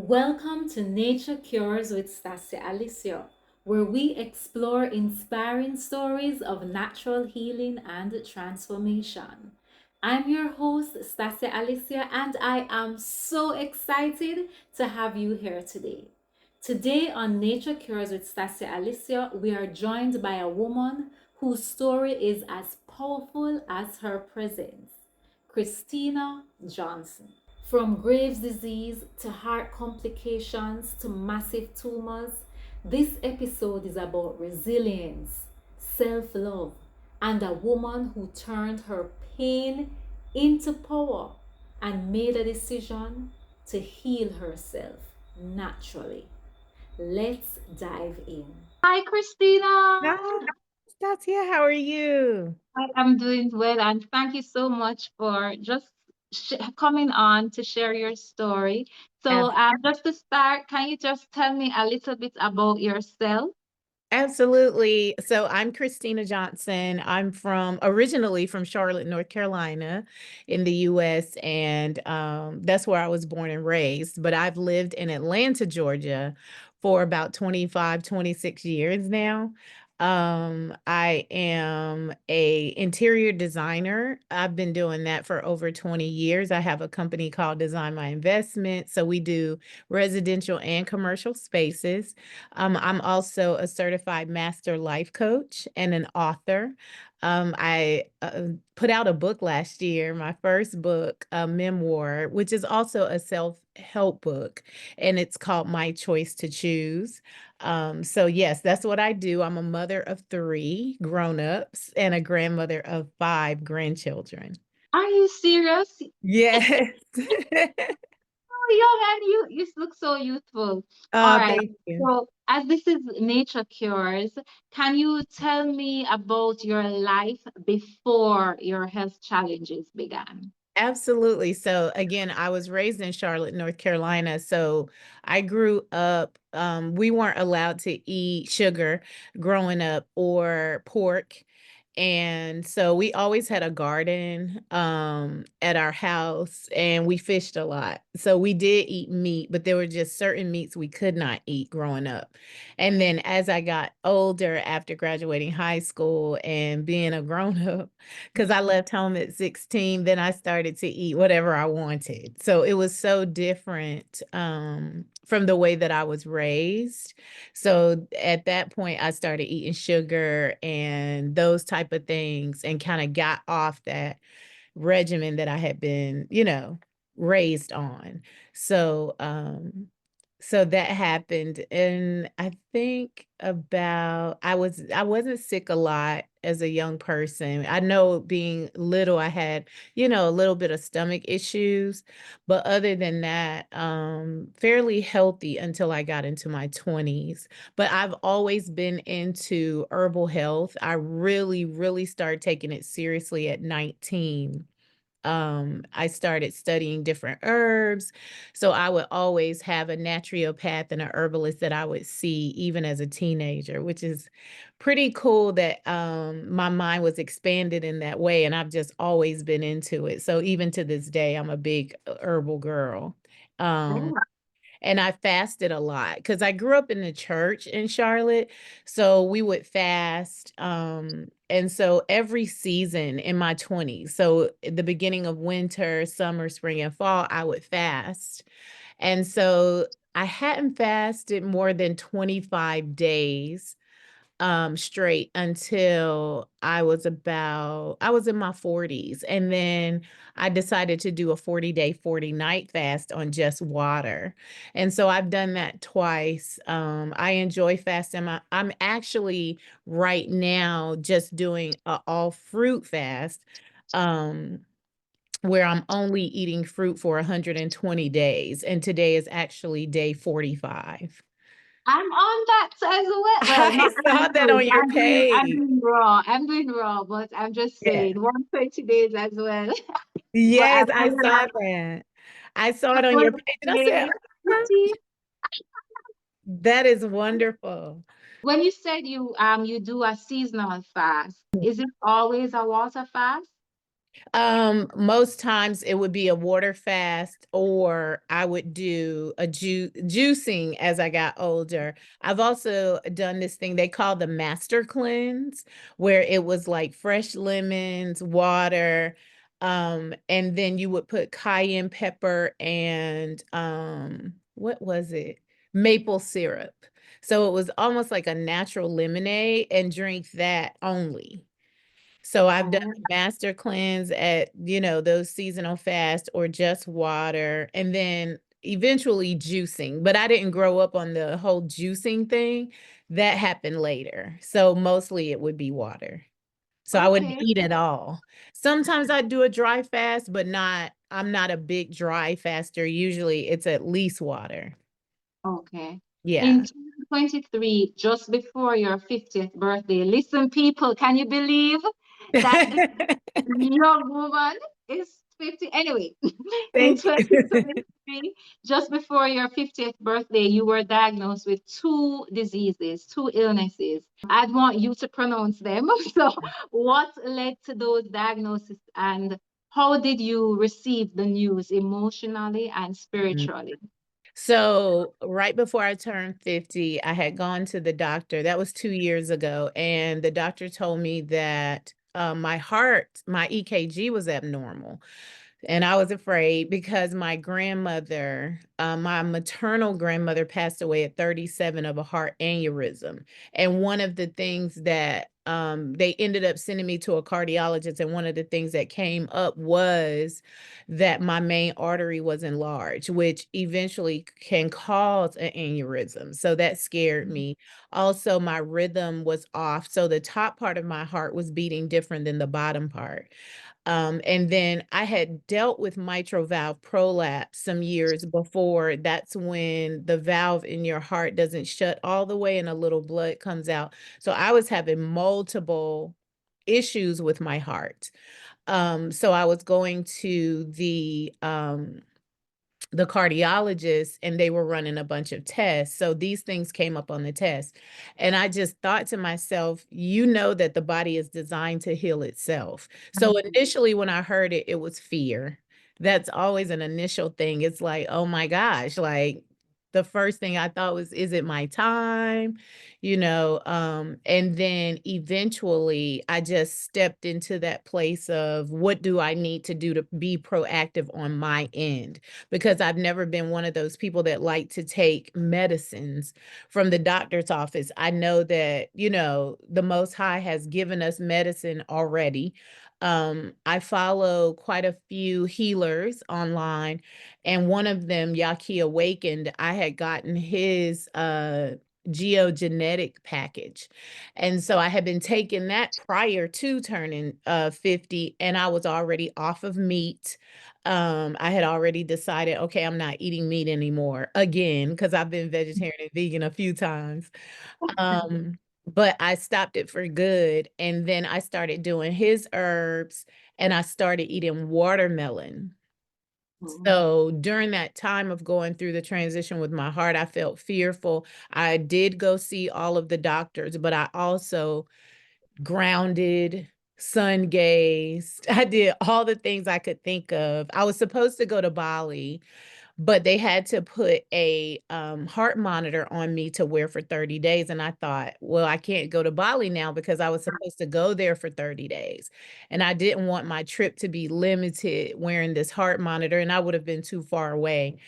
Welcome to Nature Cures with Stacia Alicia, where we explore inspiring stories of natural healing and transformation. I'm your host, Stacia Alicia, and I am so excited to have you here today. Today on Nature Cures with Stacia Alicia, we are joined by a woman whose story is as powerful as her presence, Christina Johnson. From Graves' disease to heart complications to massive tumors, this episode is about resilience, self love, and a woman who turned her pain into power and made a decision to heal herself naturally. Let's dive in. Hi, Christina. Hi, Stacia, how are you? I'm doing well, and thank you so much for just coming on to share your story. So, Ab- just to start, can you just tell me a little bit about yourself? Absolutely. So I'm Christina Johnson. I'm originally from Charlotte, North Carolina in the US, and that's where I was born and raised. But I've lived in Atlanta, Georgia for about 25, 26 years now. I am a interior designer. I've been doing that for over 20 years. I have a company called Design My Investment. So we do residential and commercial spaces. I'm also a certified master life coach and an author. I put out a book last year, my first book, a memoir, which is also a self-help book, and it's called My Choice to Choose. So yes, that's what I do. I'm a mother of three grown-ups and a grandmother of five grandchildren. Are you serious? Yes. Oh, young and you look so youthful. All right. Thank you. So, as this is Nature Cures, can you tell me about your life before your health challenges began? Absolutely. So again, I was raised in Charlotte, North Carolina. So I grew up, we weren't allowed to eat sugar growing up or pork. And so we always had a garden at our house and we fished a lot. So we did eat meat, but there were just certain meats we could not eat growing up. And then as I got older after graduating high school and being a grown up, because I left home at 16, then I started to eat whatever I wanted. So it was so different from the way that I was raised. So at that point, I started eating sugar and those type of things and kind of got off that regimen that I had been, raised on. So so that happened, and I think I wasn't sick a lot as a young person. I know being little, I had, a little bit of stomach issues, but other than that, fairly healthy until I got into my 20s. But I've always been into herbal health. I really, really started taking it seriously at 19. I started studying different herbs. So I would always have a naturopath and a herbalist that I would see even as a teenager, which is pretty cool that my mind was expanded in that way. And I've just always been into it. So even to this day, I'm a big herbal girl. Um, and I fasted a lot because I grew up in the church in Charlotte. So we would fast. And so every season in my 20s, so at the beginning of winter, summer, spring, and fall, I would fast. And so I hadn't fasted more than 25 days straight until I was in my 40s. And then I decided to do a 40-day, 40-night fast on just water. And so I've done that twice. I enjoy fasting. I'm actually right now just doing a all fruit fast. Um, where I'm only eating fruit for 120 days. And today is actually day 45. I'm on that as well. Well, I not saw on that food. on your I'm page. doing raw. I'm doing raw, but I'm just Yeah. saying 120 days as well. But Yes, I I will saw not. that. I saw I it on will your not page, and I said, say "Uh, 50. that is wonderful." When you said you do a seasonal fast, is it always a water fast? Most times it would be a water fast, or I would do a juicing as I got older. I've also done this thing they call the master cleanse, where it was like fresh lemons, water, and then you would put cayenne pepper and what was it? Maple syrup. So it was almost like a natural lemonade and drink that only. So I've done Oh, a master cleanse at, those seasonal fast or just water and then eventually juicing. But I didn't grow up on the whole juicing thing. That happened later. So mostly it would be water. So I wouldn't okay. eat at all. Sometimes I do a dry fast, but I'm not a big dry faster. Usually it's at least water. Okay. In Yeah. 2023, just before your 50th birthday, listen, people, can you believe that this young woman is 50? Anyway, in Thank you. 2023, just before your 50th birthday, you were diagnosed with two diseases, two illnesses. I'd want you to pronounce them. So, what led to those diagnoses, and how did you receive the news emotionally and spiritually? So, right before I turned 50, I had gone to the doctor. That was 2 years ago. And the doctor told me that my heart, my EKG was abnormal. And I was afraid because my maternal grandmother passed away at 37 of a heart aneurysm. And one of the things that they ended up sending me to a cardiologist, and one of the things that came up was that my main artery was enlarged, which eventually can cause an aneurysm. So that scared me. Also, my rhythm was off. So the top part of my heart was beating different than the bottom part. And then I had dealt with mitral valve prolapse some years before. That's when the valve in your heart doesn't shut all the way and a little blood comes out. So I was having multiple issues with my heart. So I was going to the cardiologist and they were running a bunch of tests. So these things came up on the test. And I just thought to myself, that the body is designed to heal itself. So initially, when I heard it, it was fear. That's always an initial thing. It's like, oh my gosh, like the first thing I thought was, is it my time? And then eventually I just stepped into that place of what do I need to do to be proactive on my end? Because I've never been one of those people that like to take medicines from the doctor's office. I know that, the Most High has given us medicine already. I follow quite a few healers online, and one of them, Yaki Awakened, I had gotten his geogenetic package. And so I had been taking that prior to turning 50, and I was already off of meat. I had already decided, okay, I'm not eating meat anymore again, because I've been vegetarian and vegan a few times. But I stopped it for good. And then I started doing his herbs and I started eating watermelon. Oh, So during that time of going through the transition with my heart, I felt fearful. I did go see all of the doctors, but I also grounded, sun gazed. I did all the things I could think of. I was supposed to go to Bali, but they had to put a heart monitor on me to wear for 30 days. And I thought, well, I can't go to Bali now because I was supposed to go there for 30 days. And I didn't want my trip to be limited wearing this heart monitor, and I would have been too far away.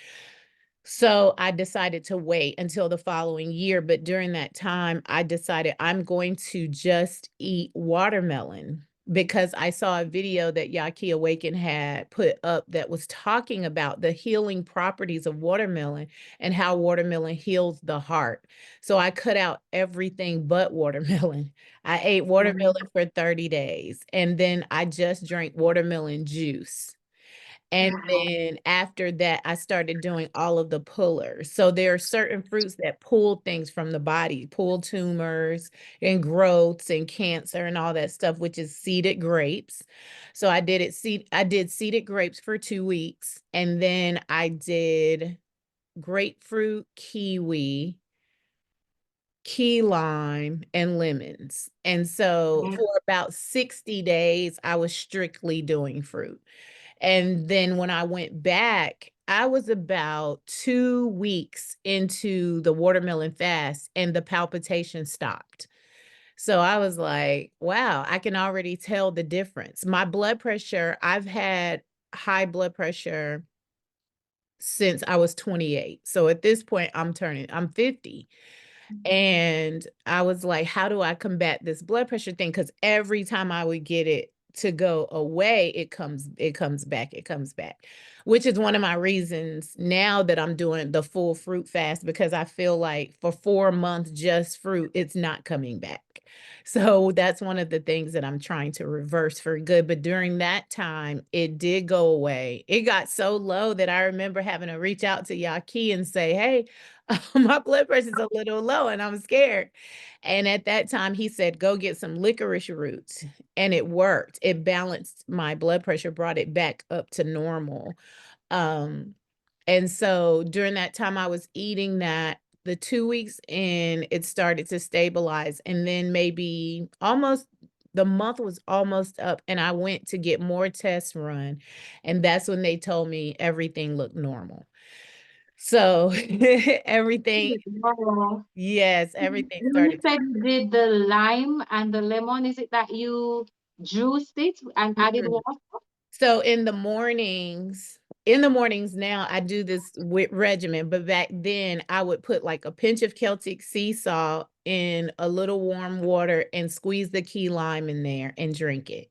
So I decided to wait until the following year. But during that time, I decided I'm going to just eat watermelon because I saw a video that Yaki Awaken had put up that was talking about the healing properties of watermelon and how watermelon heals the heart. So I cut out everything but watermelon. I ate watermelon for 30 days, and then I just drank watermelon juice. And wow. then after that, I started doing all of the pullers. So there are certain fruits that pull things from the body, pull tumors and growths and cancer and all that stuff, which is seeded grapes. So I did seeded grapes for 2 weeks. And then I did grapefruit, kiwi, key lime, and lemons. And so Right. for about 60 days, I was strictly doing fruit. And then when I went back, I was about 2 weeks into the watermelon fast and the palpitation stopped. So I was like, wow, I can already tell the difference. My blood pressure, I've had high blood pressure since I was 28. So at this point, I'm 50. And I was like, how do I combat this blood pressure thing? Because every time I would get it to go away, it comes back, which is one of my reasons now that I'm doing the full fruit fast, because I feel like for 4 months, just fruit, it's not coming back. So that's one of the things that I'm trying to reverse for good. But during that time, it did go away. It got so low that I remember having to reach out to Yaki and say, hey, my blood pressure is a little low and I'm scared. And at that time, he said, go get some licorice roots. And it worked. It balanced my blood pressure, brought it back up to normal. Um, and so during that time, I was eating that. The 2 weeks in, it started to stabilize. And then maybe almost the month was almost up, and I went to get more tests run. And that's when they told me everything looked normal. So everything, Wow. yes, everything You started. said you did the lime and the lemon. Is it that you juiced it and added Mhm. water? So in the mornings now, I do this with regimen, but back then I would put like a pinch of Celtic sea salt in a little warm water and squeeze the key lime in there and drink it.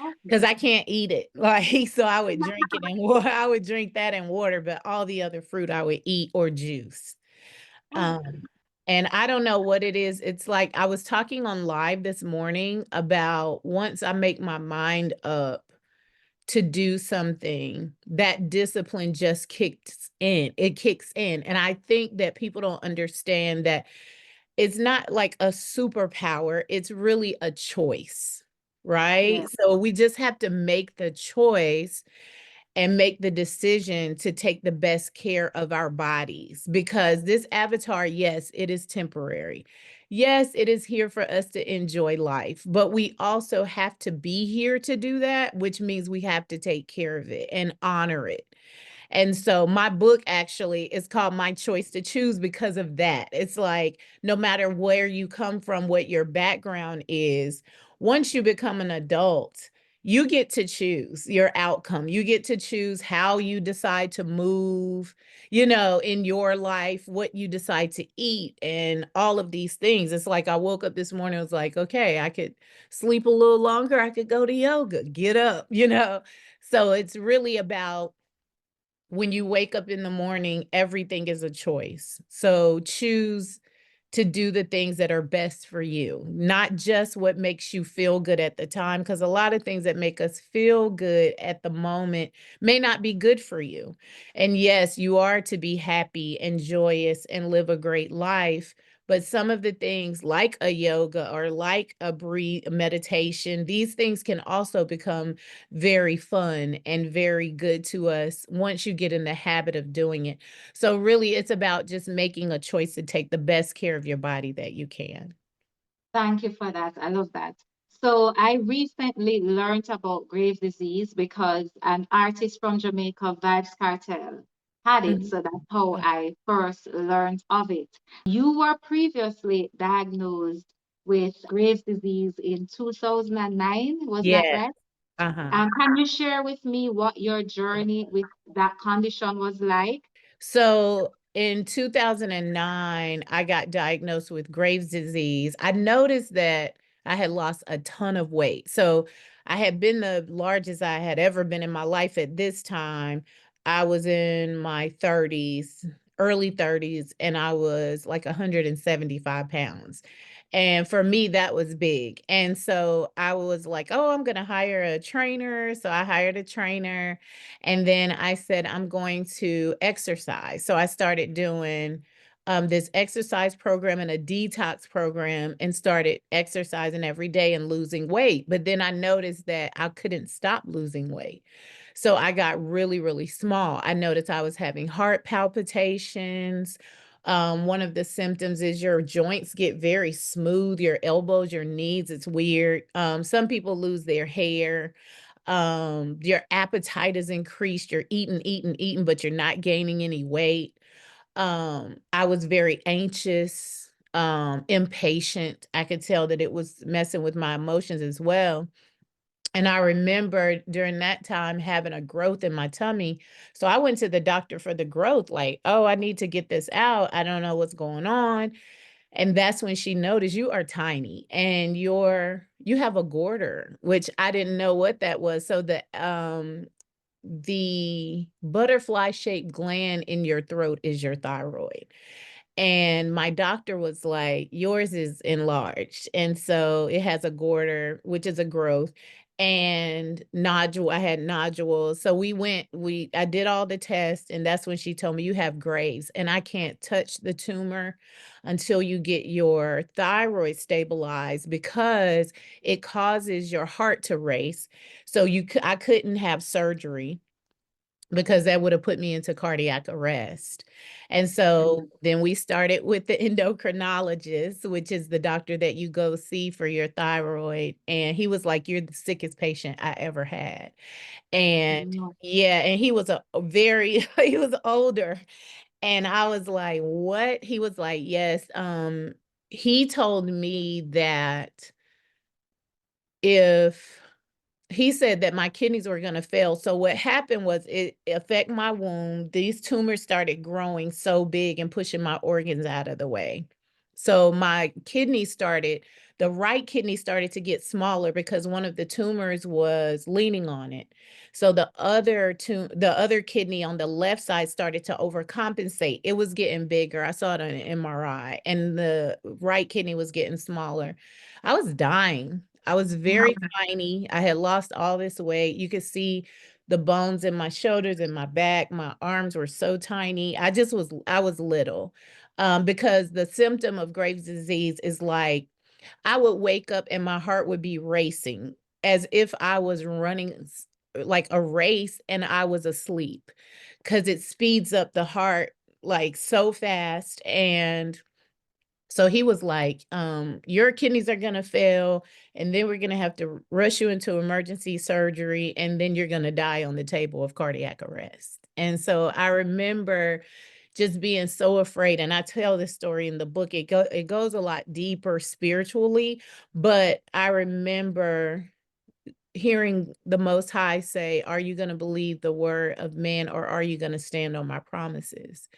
Okay. Because I can't eat it. Like, so I would drink it in water. I would drink that in water, but all the other fruit I would eat or juice. Okay. And I don't know what it is. It's like I was talking on live this morning about once I make my mind up to do something, that discipline just kicks in. It kicks in. And I think that people don't understand that it's not like a superpower, it's really a choice, Yeah. right? So we just have to make the choice and make the decision to take the best care of our bodies, because this avatar, yes, it is temporary. Yes, it is here for us to enjoy life, but we also have to be here to do that, which means we have to take care of it and honor it. And so my book actually is called My Choice to Choose because of that. It's like no matter where you come from, what your background is, once you become an adult, you get to choose your outcome. You get to choose how you decide to move, in your life, what you decide to eat, and all of these things. It's like I woke up this morning, I was like, okay, I could sleep a little longer. I could go to yoga, get up. So it's really about when you wake up in the morning, everything is a choice. So choose to do the things that are best for you, not just what makes you feel good at the time. Because a lot of things that make us feel good at the moment may not be good for you. And yes, you are to be happy and joyous and live a great life. But some of the things like a yoga or like a breathe meditation, these things can also become very fun and very good to us once you get in the habit of doing it. So really it's about just making a choice to take the best care of your body that you can. Thank you for that. I love that. So I recently learned about Graves' disease because an artist from Jamaica, Vibes Cartel, had it. Mhm. So that's how I first learned of it. You were previously diagnosed with Graves' disease in 2009, was that Yeah. right? Uh-huh. Can you share with me what your journey with that condition was like? So in 2009, I got diagnosed with Graves' disease. I noticed that I had lost a ton of weight. So I had been the largest I had ever been in my life at this time. I was in my 30s, early 30s, and I was like 175 pounds. And for me, that was big. And so I was like, oh, I'm going to hire a trainer. So I hired a trainer. And then I said, I'm going to exercise. So I started doing this exercise program and a detox program and started exercising every day and losing weight. But then I noticed that I couldn't stop losing weight. So I got really, really small. I noticed I was having heart palpitations. One of the symptoms is your joints get very smooth, your elbows, your knees, it's weird. Some people lose their hair. Your appetite is increased. You're eating, but you're not gaining any weight. I was very anxious, impatient. I could tell that it was messing with my emotions as well. And I remember during that time having a growth in my tummy. So I went to the doctor for the growth, like, oh, I need to get this out. I don't know what's going on. And that's when she noticed you are tiny and you have a goiter, which I didn't know what that was. So the butterfly shaped gland in your throat is your thyroid. And my doctor was like, yours is enlarged. And so it has a goiter, which is a growth, and nodule. I had nodules. So I did all the tests, and that's when she told me you have Graves. And I can't touch the tumor until you get your thyroid stabilized because it causes your heart to race. So I couldn't have surgery because that would have put me into cardiac arrest. And so then we started with the endocrinologist, which is the doctor that you go see for your thyroid. And he was like, you're the sickest patient I ever had. And yeah, and he was a very, he was older. And I was like, what? He was like, yes. He told me that if he said that my kidneys were going to fail. So what happened was it affect my womb. These tumors started growing so big and pushing my organs out of the way. So the right kidney started to get smaller because one of the tumors was leaning on it. So the other kidney on the left side started to overcompensate. It was getting bigger. I saw it on an MRI, and the right kidney was getting smaller. I was dying. I was very tiny. I had lost all this weight. You could see the bones in my shoulders and my back. My arms were so tiny. I was little. Because the symptom of Graves' disease is like I would wake up and my heart would be racing as if I was running like a race and I was asleep because it speeds up the heart like so fast. And so he was like, your kidneys are going to fail, and then we're going to have to rush you into emergency surgery, and then you're going to die on the table of cardiac arrest. And so I remember just being so afraid. And I tell this story in the book. It goes a lot deeper spiritually, but I remember hearing the Most High say, are you going to believe the word of man, or are you going to stand on my promises?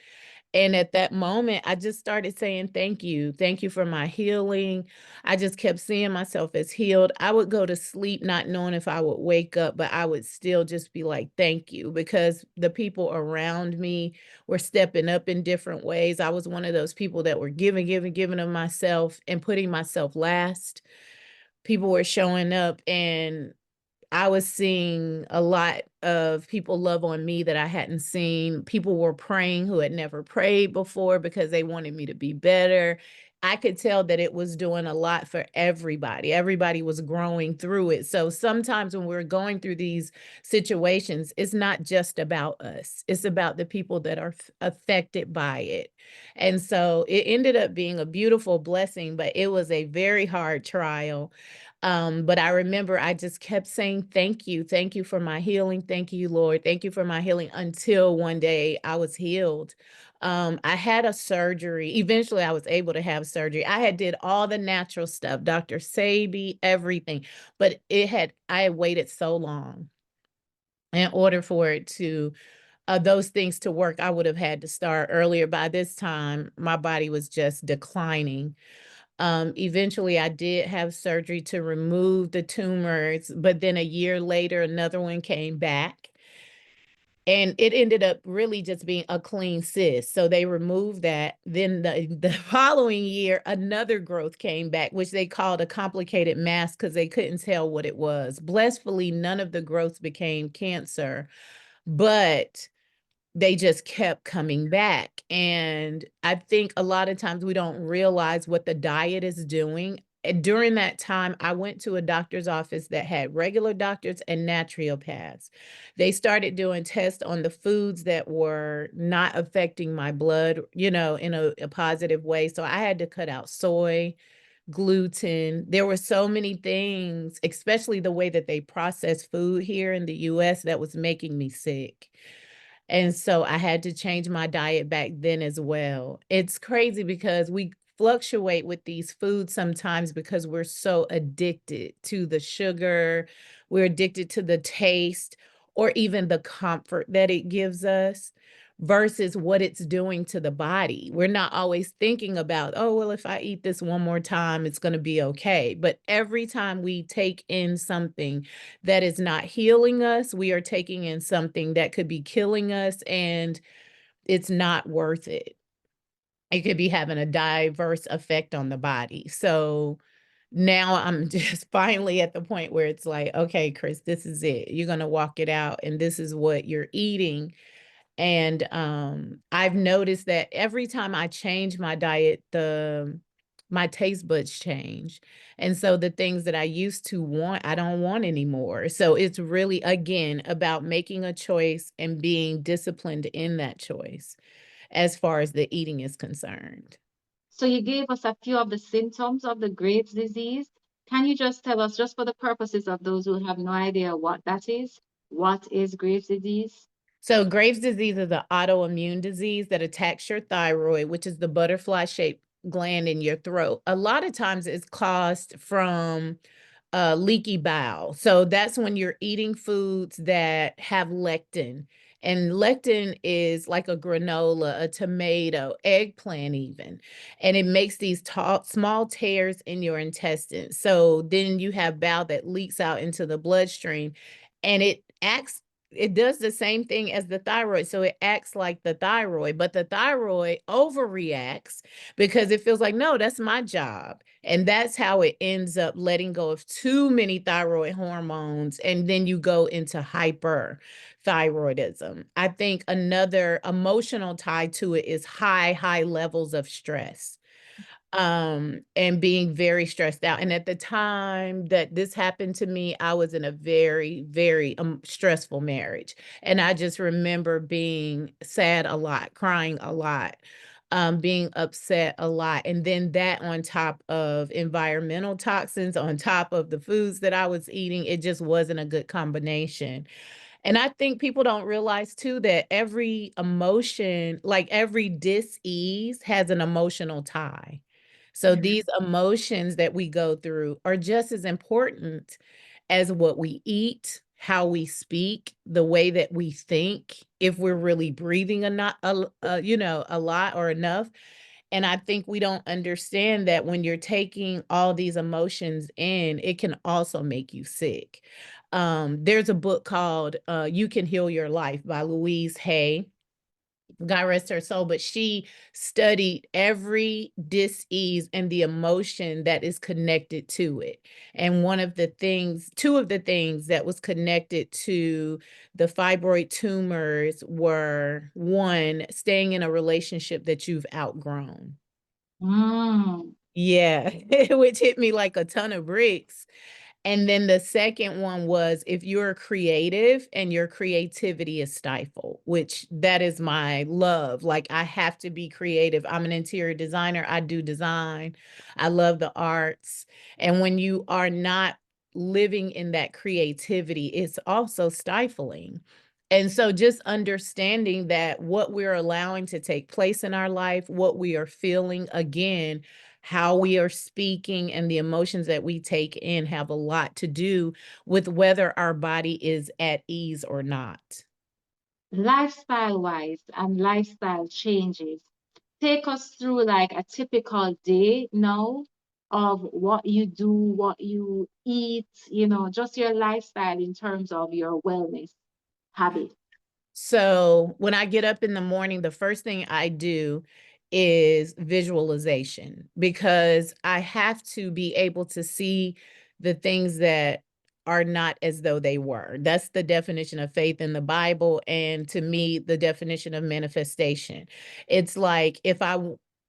And at that moment, I just started saying, thank you. Thank you for my healing. I just kept seeing myself as healed. I would go to sleep not knowing if I would wake up, but I would still just be like, thank you, because the people around me were stepping up in different ways. I was one of those people that were giving of myself and putting myself last. People were showing up, and I was seeing a lot of people love on me that I hadn't seen. People were praying who had never prayed before because they wanted me to be better. I could tell that it was doing a lot for everybody. Everybody was growing through it. So sometimes when we're going through these situations, it's not just about us. It's about the people that are affected by it. And so it ended up being a beautiful blessing, but it was a very hard trial. But I remember I just kept saying, thank you. Thank you for my healing. Thank you, Lord. Thank you for my healing, until one day I was healed. I had a surgery. Eventually I was able to have surgery. I had did all the natural stuff, Dr. Sabi, everything, but I had waited so long in order for it to those things to work. I would have had to start earlier. By this time, my body was just declining. Eventually, I did have surgery to remove the tumors, but then a year later, another one came back. And it ended up really just being a clean cyst. So they removed that. Then the following year, another growth came back, which they called a complicated mass because they couldn't tell what it was. Blissfully, none of the growths became cancer, but they just kept coming back. And I think a lot of times we don't realize what the diet is doing. during that time, I went to a doctor's office that had regular doctors and naturopaths. They started doing tests on the foods that were not affecting my blood, you know, in a positive way. So I had to cut out soy, gluten. There were so many things, especially the way that they process food here in the US, that was making me sick. And so I had to change my diet back then as well. It's crazy because we fluctuate with these foods sometimes because we're so addicted to the sugar, we're addicted to the taste, or even the comfort that it gives us versus what it's doing to the body. We're not always thinking about, oh, well, if I eat this one more time, it's going to be okay. But every time we take in something that is not healing us, we are taking in something that could be killing us, and it's not worth it. It could be having a diverse effect on the body. So now I'm just finally at the point where it's like, okay, Chris, this is it. You're going to walk it out, and this is what you're eating. And I've noticed that every time I change my diet, my taste buds change. And so the things that I used to want, I don't want anymore. So it's really, again, about making a choice and being disciplined in that choice as far as the eating is concerned. So you gave us a few of the symptoms of the Graves' disease. Can you just tell us, just for the purposes of those who have no idea what that is, what is Graves' disease? So Graves' disease is an autoimmune disease that attacks your thyroid, which is the butterfly-shaped gland in your throat. A lot of times it's caused from leaky bowel. So that's when you're eating foods that have lectin. And lectin is like a granola, a tomato, eggplant even. And it makes these small tears in your intestines. So then you have bowel that leaks out into the bloodstream, and it does the same thing as the thyroid. So it acts like the thyroid, but the thyroid overreacts because it feels like, no, that's my job. And that's how it ends up letting go of too many thyroid hormones. And then you go into hyperthyroidism. I think another emotional tie to it is high levels of stress, and being very stressed out. And at the time that this happened to me, I was in a very stressful marriage. And I just remember being sad a lot, crying a lot, being upset a lot. And then that on top of environmental toxins, on top of the foods that I was eating, it just wasn't a good combination. And I think people don't realize too that every emotion, like every dis-ease, has an emotional tie. So these emotions that we go through are just as important as what we eat, how we speak, the way that we think, if we're really breathing a lot or enough. And I think we don't understand that when you're taking all these emotions in, it can also make you sick. There's a book called You Can Heal Your Life by Louise Hay. God rest her soul, but she studied every dis-ease and the emotion that is connected to it. And two of the things that was connected to the fibroid tumors were, one, staying in a relationship that you've outgrown. Mm. Yeah, which hit me like a ton of bricks. And then the second one was if you're creative and your creativity is stifled, which that is my love. Like I have to be creative. I'm an interior designer. I do design. I love the arts. And when you are not living in that creativity, it's also stifling. And so just understanding that what we're allowing to take place in our life, what we are feeling, again, how we are speaking and the emotions that we take in have a lot to do with whether our body is at ease or not. Lifestyle wise and lifestyle changes. Take us through like a typical day now of what you do, what you eat, just your lifestyle in terms of your wellness habit. So when I get up in the morning, the first thing I do is visualization because I have to be able to see the things that are not as though they were. That's the definition of faith in the Bible. And to me, the definition of manifestation. It's like if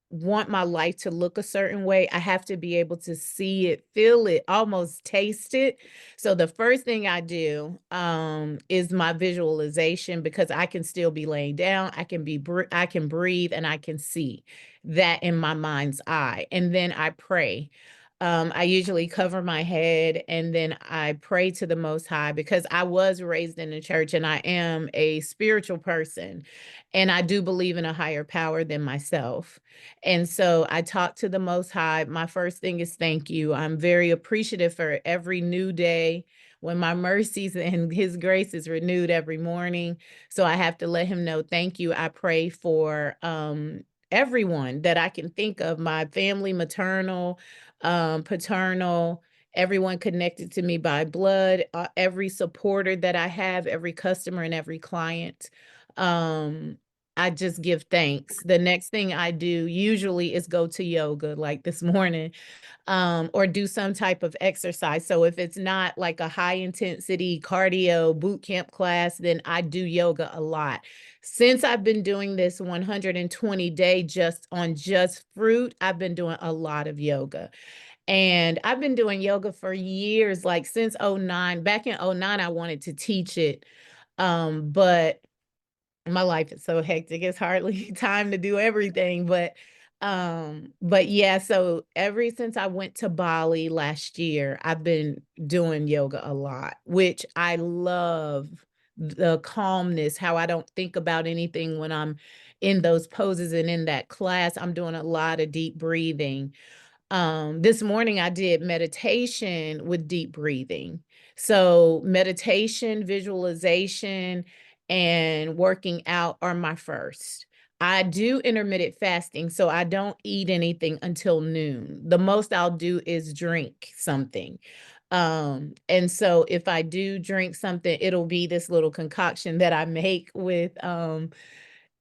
want my life to look a certain way, I have to be able to see it, feel it, almost taste it. So the first thing I do is my visualization, because I can still be laying down, I can breathe, and I can see that in my mind's eye. And then I pray. I usually cover my head and then I pray to the Most High, because I was raised in the church and I am a spiritual person. And I do believe in a higher power than myself. And so I talk to the Most High. My first thing is thank you. I'm very appreciative for every new day, when my mercies and his grace is renewed every morning. So I have to let him know thank you. I pray for everyone that I can think of, my family, maternal, paternal, everyone connected to me by blood, every supporter that I have, every customer and every client. Um, I just give thanks. The next thing I do usually is go to yoga, like this morning, or do some type of exercise. So if it's not like a high intensity cardio boot camp class, then I do yoga a lot. Since I've been doing this 120-day just fruit, I've been doing a lot of yoga. And I've been doing yoga for years, like since '09. Back in '09, I wanted to teach it. But my life is so hectic. It's hardly time to do everything. But yeah, so ever since I went to Bali last year, I've been doing yoga a lot, which I love, the calmness, how I don't think about anything when I'm in those poses and in that class. I'm doing a lot of deep breathing. This morning I did meditation with deep breathing. So meditation, visualization, and working out are my first. I do intermittent fasting, so I don't eat anything until noon. The most I'll do is drink something. And so if I do drink something, it'll be this little concoction that I make with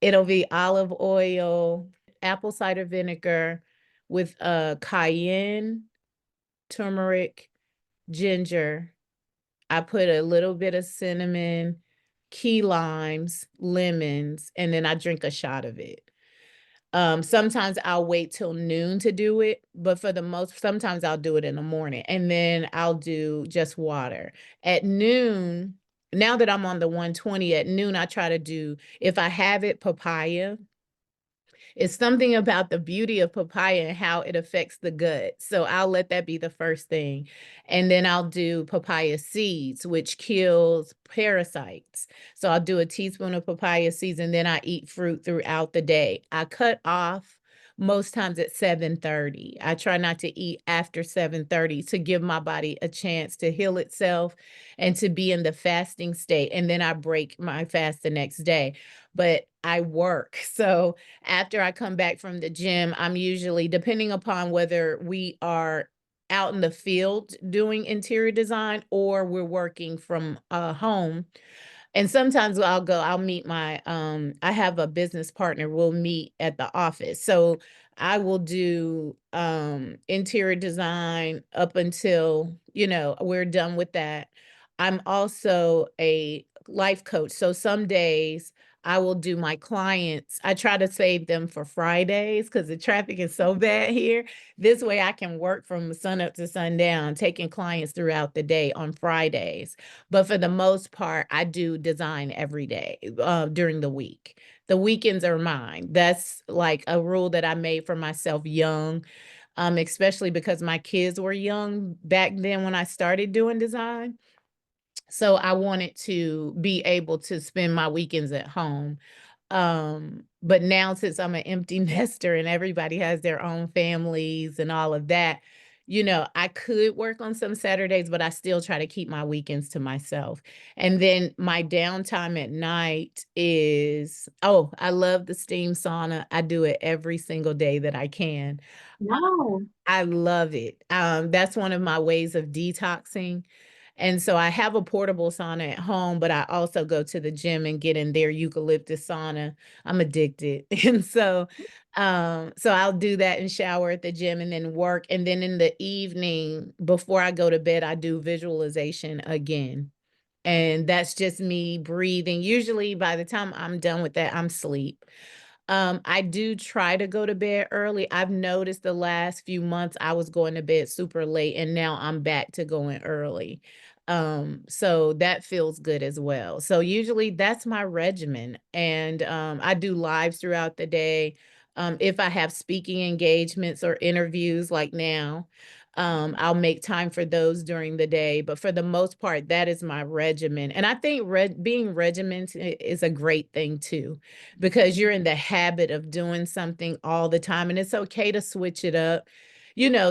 it'll be olive oil, apple cider vinegar with cayenne, turmeric, ginger. I put a little bit of cinnamon, key limes, lemons, and then I drink a shot of it. Sometimes I'll wait till noon to do it, but sometimes I'll do it in the morning, and then I'll do just water. At noon, now that I'm on the 120, at noon, I try to do, if I have it, papaya. It's something about the beauty of papaya and how it affects the gut. So I'll let that be the first thing. And then I'll do papaya seeds, which kills parasites. So I'll do a teaspoon of papaya seeds and then I eat fruit throughout the day. I cut off most times at 7:30. I try not to eat after 7:30 to give my body a chance to heal itself and to be in the fasting state. And then I break my fast the next day. But I work. So after I come back from the gym, I'm usually, depending upon whether we are out in the field doing interior design or we're working from home. And sometimes I'll meet I have a business partner, we'll meet at the office. So I will do interior design up until, we're done with that. I'm also a life coach. So some days I will do my clients. I try to save them for Fridays because the traffic is so bad here. This way I can work from sun up to sundown, taking clients throughout the day on Fridays. But for the most part, I do design every day during the week. The weekends are mine. That's like a rule that I made for myself young, especially because my kids were young back then when I started doing design. So I wanted to be able to spend my weekends at home. But now since I'm an empty nester and everybody has their own families and all of that, I could work on some Saturdays, but I still try to keep my weekends to myself. And then my downtime at night is, oh, I love the steam sauna. I do it every single day that I can. Wow. I love it. That's one of my ways of detoxing. And so I have a portable sauna at home, but I also go to the gym and get in their eucalyptus sauna. I'm addicted. And so I'll do that and shower at the gym and then work. And then in the evening, before I go to bed, I do visualization again. And that's just me breathing. Usually by the time I'm done with that, I'm asleep. I do try to go to bed early. I've noticed the last few months I was going to bed super late and now I'm back to going early. So that feels good as well. So usually that's my regimen. And I do lives throughout the day. If I have speaking engagements or interviews like now, I'll make time for those during the day. But for the most part, that is my regimen. And I think being regimented is a great thing too, because you're in the habit of doing something all the time. And it's okay to switch it up,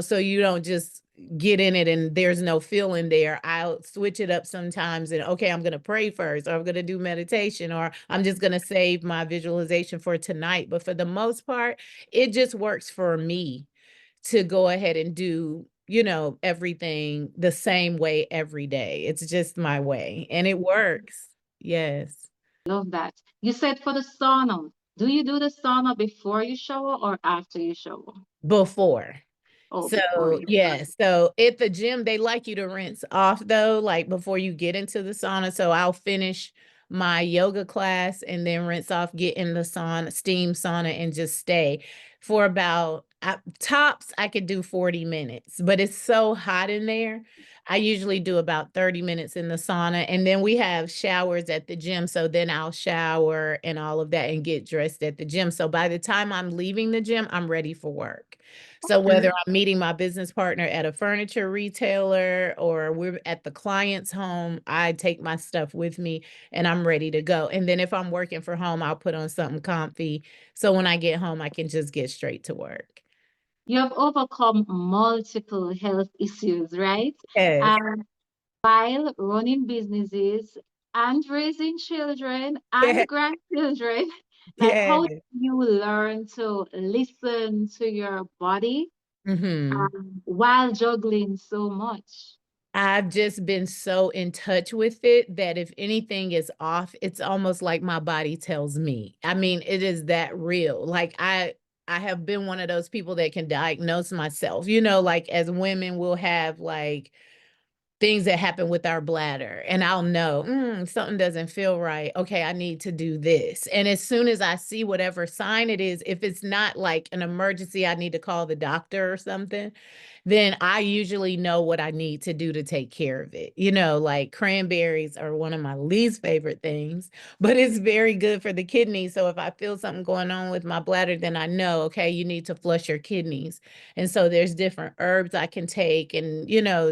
so you don't just get in it and there's no feeling there. I'll switch it up sometimes and okay, I'm going to pray first, or I'm going to do meditation, or I'm just going to save my visualization for tonight. But for the most part, it just works for me to go ahead and do, everything the same way every day. It's just my way and it works. Yes. Love that. You said for the sauna. Do you do the sauna before you shower or after you shower? Before. Oh, before So, you. yeah, so at the gym, they like you to rinse off though, like before you get into the sauna. So I'll finish my yoga class and then rinse off, get in the sauna, steam sauna, and just stay for about tops. I could do 40 minutes, but it's so hot in there. I usually do about 30 minutes in the sauna, and then we have showers at the gym. So then I'll shower and all of that and get dressed at the gym. So by the time I'm leaving the gym, I'm ready for work. So whether I'm meeting my business partner at a furniture retailer or we're at the client's home, I take my stuff with me and I'm ready to go. And then if I'm working from home, I'll put on something comfy. So when I get home, I can just get straight to work. You have overcome multiple health issues, right? Yes. And while running businesses and raising children Yes. and grandchildren, like Yes. how do you learn to listen to your body Hmm. while juggling so much? I've just been so in touch with it that if anything is off, it's almost like my body tells me. I mean, it is that real. Like I have been one of those people that can diagnose myself. Like as women we'll have like things that happen with our bladder and I'll know something doesn't feel right. Okay, I need to do this. And as soon as I see whatever sign it is, if it's not like an emergency, I need to call the doctor or something, then I usually know what I need to do to take care of it. Like cranberries are one of my least favorite things, but it's very good for the kidneys. So if I feel something going on with my bladder, then I know, okay, you need to flush your kidneys. And so there's different herbs I can take and,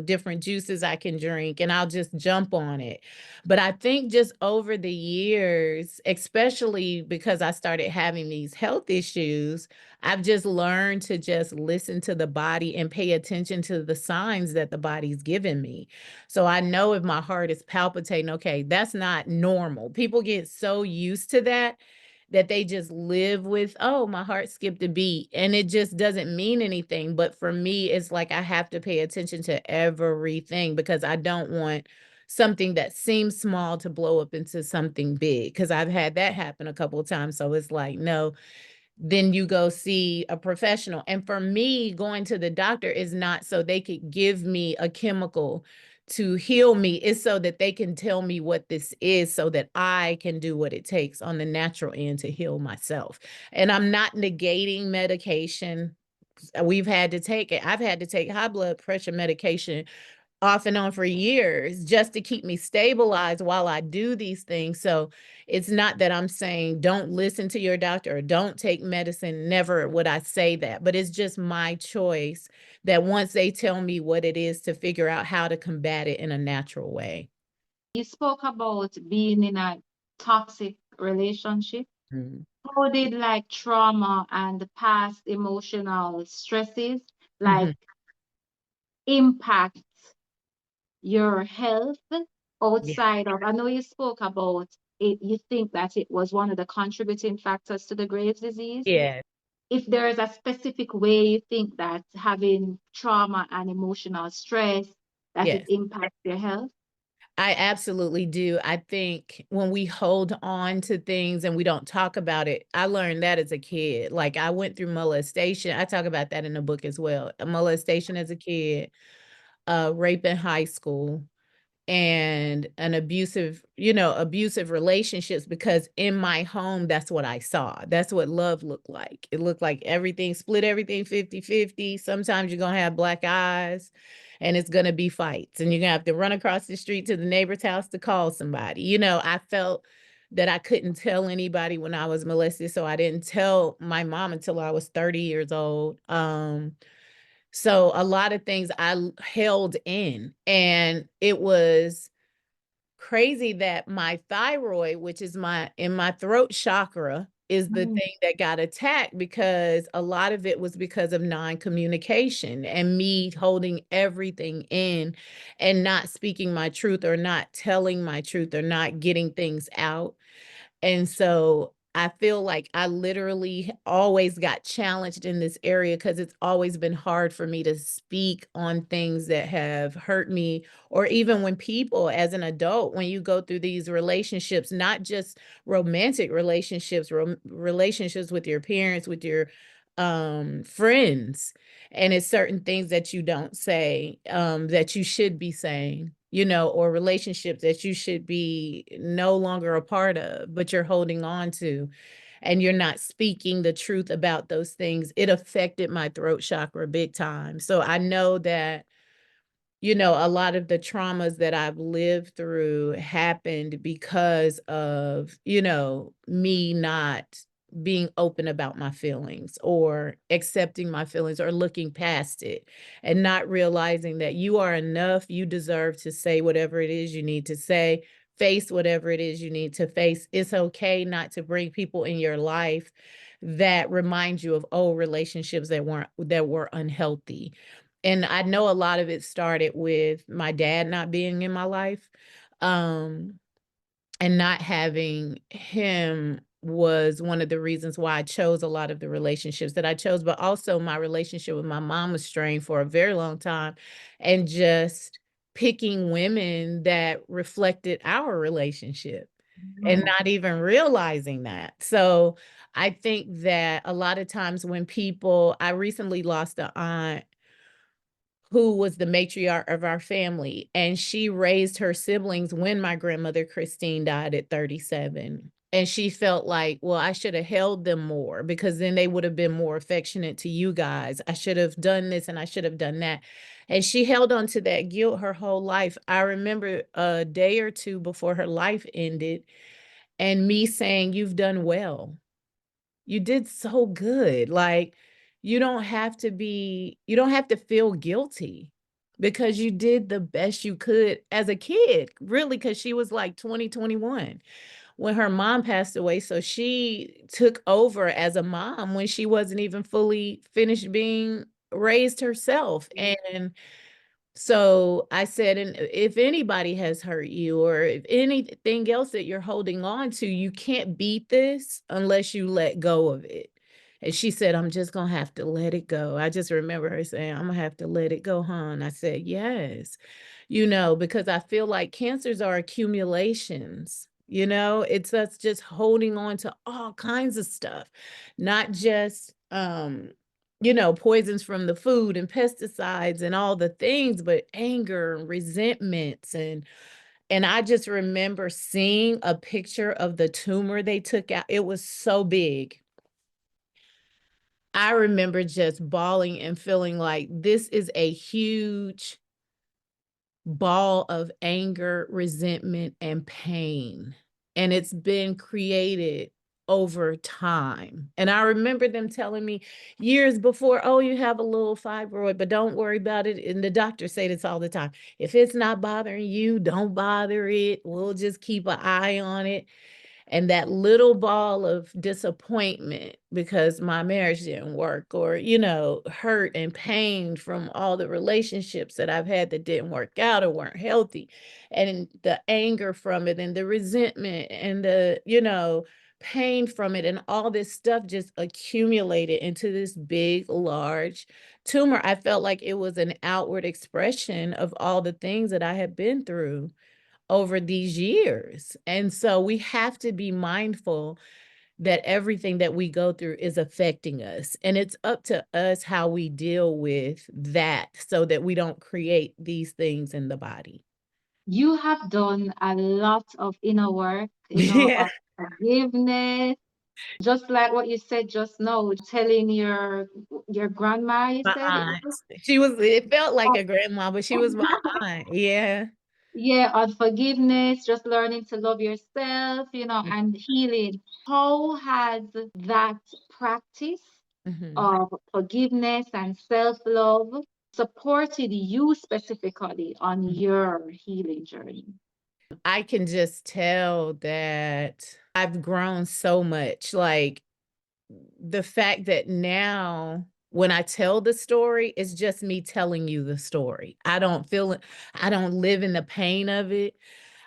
different juices I can drink, and I'll just jump on it. But I think just over the years, especially because I started having these health issues, I've just learned to just listen to the body and pay attention to the signs that the body's giving me. So I know if my heart is palpitating, okay, that's not normal. People get so used to that they just live with, oh, my heart skipped a beat, and it just doesn't mean anything. But for me, it's like I have to pay attention to everything because I don't want something that seems small to blow up into something big, because I've had that happen a couple of times. So it's like, no, then you go see a professional. And for me, going to the doctor is not so they could give me a chemical to heal me. It's so that they can tell me what this is so that I can do what it takes on the natural end to heal myself. And I'm not negating medication. We've had to take it. I've had to take high blood pressure medication off and on for years just to keep me stabilized while I do these things. So it's not that I'm saying don't listen to your doctor or don't take medicine. Never would I say that, but it's just my choice that once they tell me what it is, to figure out how to combat it in a natural way. You spoke about being in a toxic relationship. Mhm. How did like trauma and the past emotional stresses like Mhm. impact your health Yeah. outside of, I know you spoke about it, you think that it was one of the contributing factors to the Graves' disease. Yeah. If there is a specific way you think that having trauma and emotional stress, that it Yes. impacts your health? I absolutely do. I think when we hold on to things and we don't talk about it, I learned that as a kid. Like I went through molestation. I talk about that in the book as well. A molestation as a kid, rape in high school, and an abusive, abusive relationships, because in my home, that's what I saw. That's what love looked like. It looked like everything, split everything 50-50. Sometimes you're going to have black eyes and it's going to be fights and you're going to have to run across the street to the neighbor's house to call somebody. I felt that I couldn't tell anybody when I was molested. So I didn't tell my mom until I was 30 years old. So a lot of things I held in, and it was crazy that my thyroid, which is in my throat chakra, is the Mm. thing that got attacked, because a lot of it was because of non-communication and me holding everything in and not speaking my truth, or not telling my truth, or not getting things out. And so I feel like I literally always got challenged in this area, because it's always been hard for me to speak on things that have hurt me, or even when people, as an adult, when you go through these relationships, not just romantic relationships, relationships with your parents, with your friends, and it's certain things that you don't say, that you should be saying, or relationships that you should be no longer a part of, but you're holding on to, and you're not speaking the truth about those things. It affected my throat chakra big time. So I know that, a lot of the traumas that I've lived through happened because of, me not being open about my feelings, or accepting my feelings, or looking past it, and not realizing that you are enough. You deserve to say whatever it is you need to say, face whatever it is you need to face. It's okay not to bring people in your life that remind you of old relationships that were unhealthy. And I know a lot of it started with my dad not being in my life. Um, and not having him was one of the reasons why I chose a lot of the relationships that I chose, but also my relationship with my mom was strained for a very long time, and just picking women that reflected our relationship and Mm. not even realizing that. So I think that a lot of times when I recently lost an aunt who was the matriarch of our family, and she raised her siblings when my grandmother Christine died at 37. And she felt like, well, I should have held them more, because then they would have been more affectionate to you guys. I should have done this and I should have done that. And she held on to that guilt her whole life. I remember a day or two before her life ended, and me saying, "You've done well. You did so good. Like, you don't have to feel guilty, because you did the best you could as a kid," really, because she was like 20, 21 when her mom passed away. So she took over as a mom when she wasn't even fully finished being raised herself. And so I said, and if anybody has hurt you, or if anything else that you're holding on to, you can't beat this unless you let go of it. And she said, "I'm just going to have to let it go." I just remember her saying, "I'm going to have to let it go, huh?" And I said, "Yes," because I feel like cancers are accumulations. It's us just holding on to all kinds of stuff, not just, poisons from the food and pesticides and all the things, but anger and resentments. And I just remember seeing a picture of the tumor they took out. It was so big. I remember just bawling and feeling like this is a huge ball of anger, resentment, and pain. And it's been created over time. And I remember them telling me years before, "Oh, you have a little fibroid, but don't worry about it." And the doctors say this all the time: "If it's not bothering you, don't bother it. We'll just keep an eye on it." And that little ball of disappointment because my marriage didn't work, or, hurt and pain from all the relationships that I've had that didn't work out or weren't healthy, and the anger from it, and the resentment, and the, pain from it, and all this stuff just accumulated into this big, large tumor. I felt like it was an outward expression of all the things that I had been through over these years. And so we have to be mindful that everything that we go through is affecting us. And it's up to us how we deal with that, so that we don't create these things in the body. You have done a lot of inner work, Yeah. of forgiveness, just like what you said just now, telling your grandma, you My said it aunt. was. She was, it felt like Oh, a grandma, but she was my aunt. Yeah. yeah, on forgiveness, just learning to love yourself, and healing. How has that practice Mhm. of forgiveness and self-love supported you specifically on your healing journey? I can just tell that I've grown so much. Like the fact that now when I tell the story, it's just me telling you the story. I don't feel it, I don't live in the pain of it.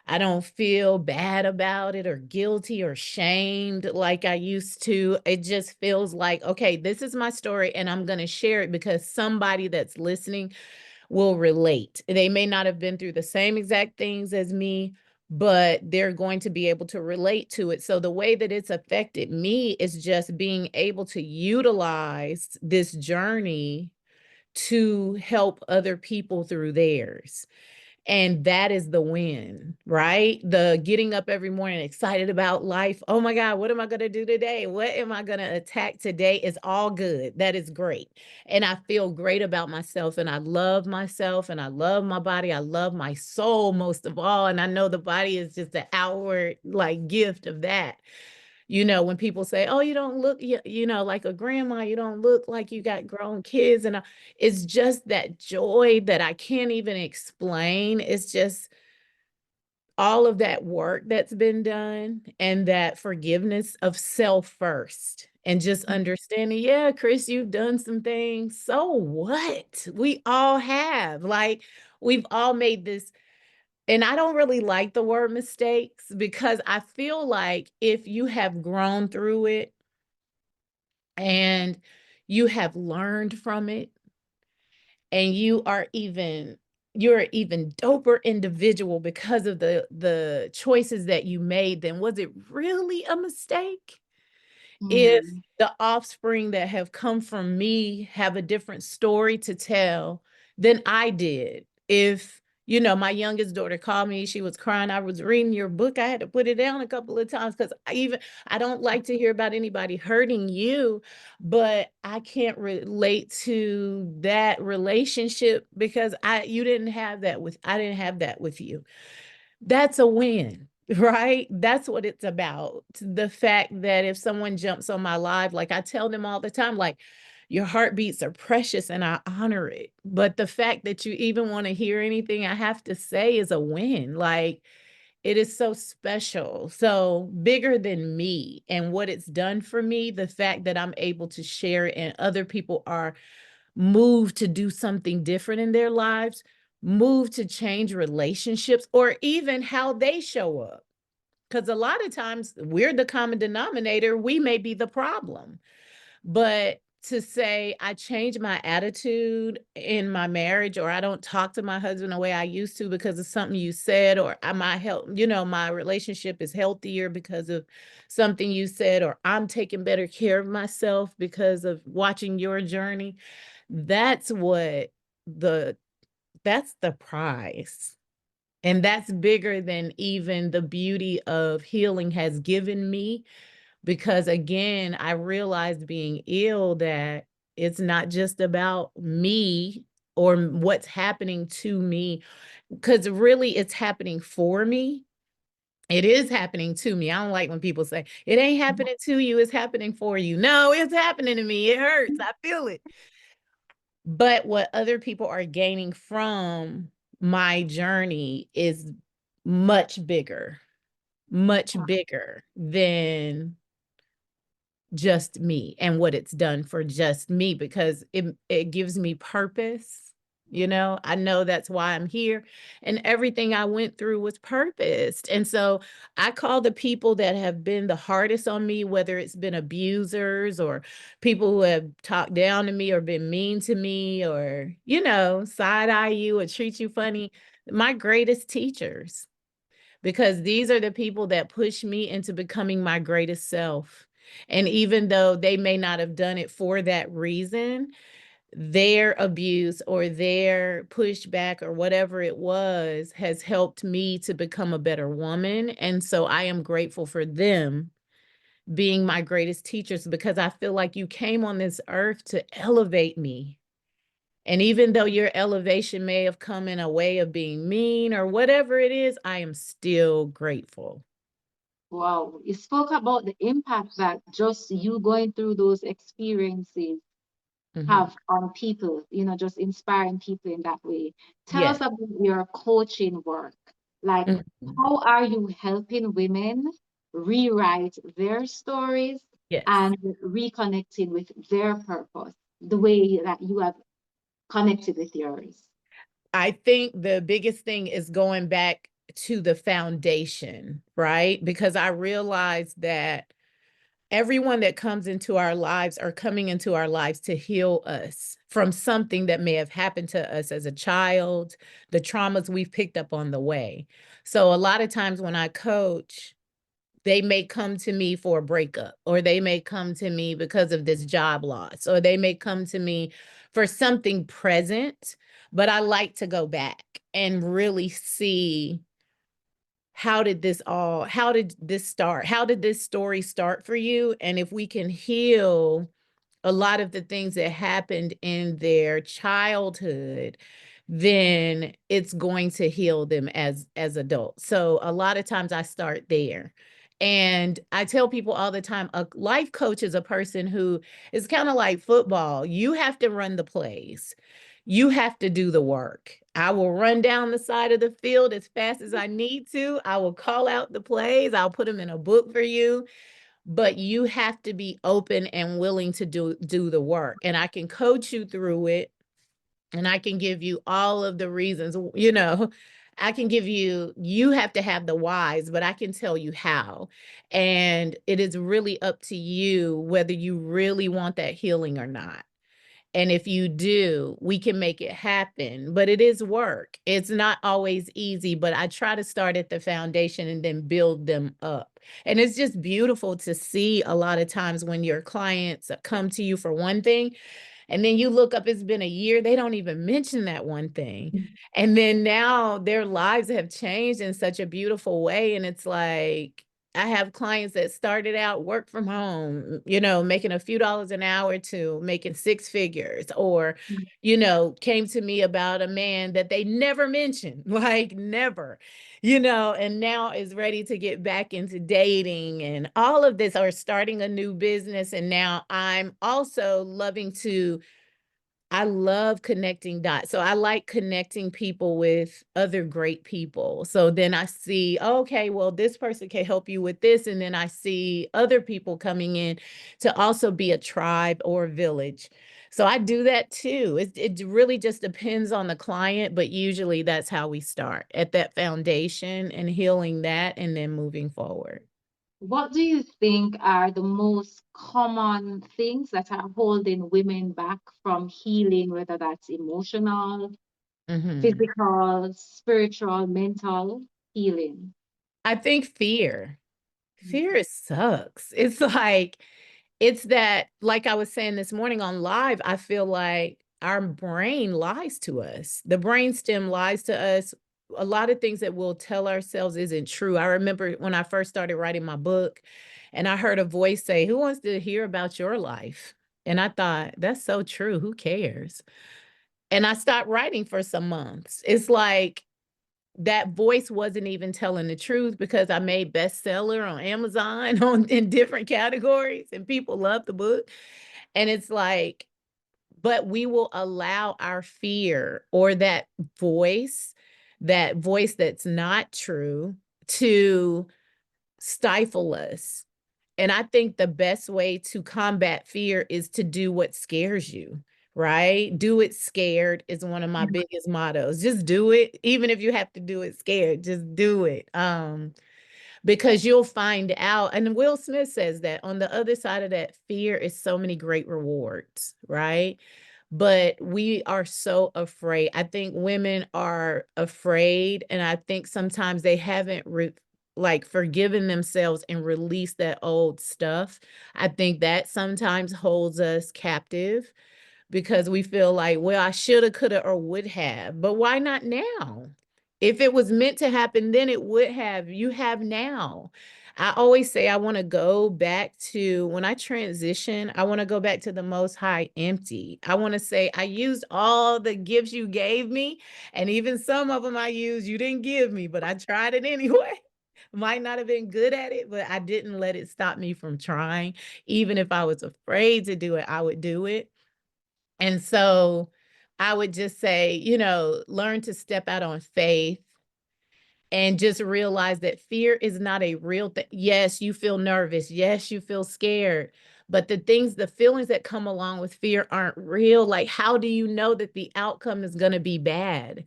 I don't feel bad about it or guilty or shamed like I used to. It just feels like, okay, this is my story and I'm going to share it because somebody that's listening will relate. They may not have been through the same exact things as me, but they're going to be able to relate to it. So the way that it's affected me is just being able to utilize this journey to help other people through theirs. And that is the win, right? The getting up every morning excited about life. Oh my God, what am I going to do today? What am I going to attack today? Is all good. That is great. And I feel great about myself and I love myself and I love my body. I love my soul most of all. And I know the body is just the outward like gift of that. When people say, "Oh, you don't look, like a grandma, you don't look like you got grown kids," and it's just that joy that I can't even explain. It's just all of that work that's been done and that forgiveness of self first. And just understanding, yeah, Chris, you've done some things. So what? We all have. Like, we've all made this, and I don't really like the word mistakes because I feel like if you have grown through it and you have learned from it and you're an even doper individual because of the choices that you made, then was it really a mistake? If Mm, the offspring that have come from me have a different story to tell than I did. If, my youngest daughter called me, she was crying. I was reading your book. I had to put it down a couple of times because I don't like to hear about anybody hurting you, but I can't relate to that relationship because I didn't have that with you. That's a win, right? That's what it's about. The fact that if someone jumps on my live, like I tell them all the time, like, your heartbeats are precious and I honor it. But the fact that you even want to hear anything I have to say is a win. Like, it is so special, so bigger than me and what it's done for me. The fact that I'm able to share it and other people are moved to do something different in their lives, moved to change relationships or even how they show up. Because a lot of times we're the common denominator, we may be the problem. But to say I changed my attitude in my marriage, or I don't talk to my husband the way I used to because of something you said, or I might help, my relationship is healthier because of something you said, or I'm taking better care of myself because of watching your journey. That's what the that's the prize. And that's bigger than even the beauty of healing has given me because again, I realized being ill that it's not just about me or what's happening to me, because really it's happening for me. It is happening to me. I don't like when people say it ain't happening to you, it's happening for you. No, it's happening to me. It hurts. I feel it. But what other people are gaining from my journey is much bigger than just me and what it's done for just me because it gives me purpose. I know that's why I'm here and everything I went through was purposed. And so I call the people that have been the hardest on me, whether it's been abusers or people who have talked down to me or been mean to me or, side eye you or treat you funny, my greatest teachers, because these are the people that push me into becoming my greatest self. And even though they may not have done it for that reason, their abuse or their pushback or whatever it was has helped me to become a better woman. And so I am grateful for them being my greatest teachers, because I feel like you came on this earth to elevate me. And even though your elevation may have come in a way of being mean or whatever it is, I am still grateful. Wow, you spoke about the impact that just you going through those experiences Mhm. have on people, just inspiring people in that way. Tell us Yes. about your coaching work. Like, Mhm. how are you helping women rewrite their stories Yes. and reconnecting with their purpose, the way that you have connected with yours? I think the biggest thing is going back to the foundation, right? Because I realized that everyone that comes into our lives are coming into our lives to heal us from something that may have happened to us as a child, the traumas we've picked up on the way. So a lot of times when I coach, they may come to me for a breakup, or they may come to me because of this job loss, or they may come to me for something present. But I like to go back and really see, how did this start? How did this story start for you? And if we can heal a lot of the things that happened in their childhood, then it's going to heal them as adults. So a lot of times I start there. And I tell people all the time, a life coach is a person who is kind of like football. You have to run the plays. You have to do the work. I will run down the side of the field as fast as I need to. I will call out the plays. I'll put them in a book for you, but you have to be open and willing to do the work. And I can coach you through it, and I can give you all of the reasons, I can give you, you have to have the whys, but I can tell you how. And it is really up to you whether you really want that healing or not. And if you do, we can make it happen. But it is work. It's not always easy, but I try to start at the foundation and then build them up. And it's just beautiful to see a lot of times when your clients come to you for one thing, and then you look up, it's been a year, they don't even mention that one thing. And then now their lives have changed in such a beautiful way. And it's like, I have clients that started out work from home, making a few dollars an hour to making six figures, or, came to me about a man that they never mentioned, like never, and now is ready to get back into dating and all of this, or starting a new business. And now I'm also I love connecting dots. So I like connecting people with other great people. So then I see, okay, well, this person can help you with this. And then I see other people coming in to also be a tribe or a village. So I do that too. It really just depends on the client, but usually that's how we start, at that foundation and healing that and then moving forward. What do you think are the most common things that are holding women back from healing, whether that's emotional, Mhm. physical, spiritual, mental healing? I think fear. Mm. Fear sucks. It's like, it's that, like I was saying this morning on live, I feel like our brain lies to us. The brainstem lies to us. A lot of things that we'll tell ourselves isn't true. I remember when I first started writing my book and I heard a voice say, "Who wants to hear about your life?" And I thought, that's so true. Who cares? And I stopped writing for some months. It's like, that voice wasn't even telling the truth, because I made bestseller on Amazon in different categories and people love the book. And it's like, but we will allow our fear, or that voice that's not true, to stifle us. And I think the best way to combat fear is to do what scares you, right? Do it scared is one of my biggest mottos. Just do it, even if you have to do it scared, just do it. Because you'll find out, and Will Smith says that on the other side of that fear is so many great rewards, right? But we are so afraid. I think women are afraid, and I think sometimes they haven't like forgiven themselves and released that old stuff. I think that sometimes holds us captive. because we feel like, well, I shoulda, coulda, or would have. But why not now? If it was meant to happen, then it would have. You have now. I always say I want to go back to when I transition, I want to go back to the most high empty. I want to say I used all the gifts you gave me, and even some of them I used you didn't give me, but I tried it anyway. Might not have been good at it, but I didn't let it stop me from trying. Even if I was afraid to do it, I would do it. And so I would just say, learn to step out on faith and just realize that fear is not a real thing. Yes, you feel nervous. Yes, you feel scared. But the feelings that come along with fear aren't real. Like, how do you know that the outcome is going to be bad?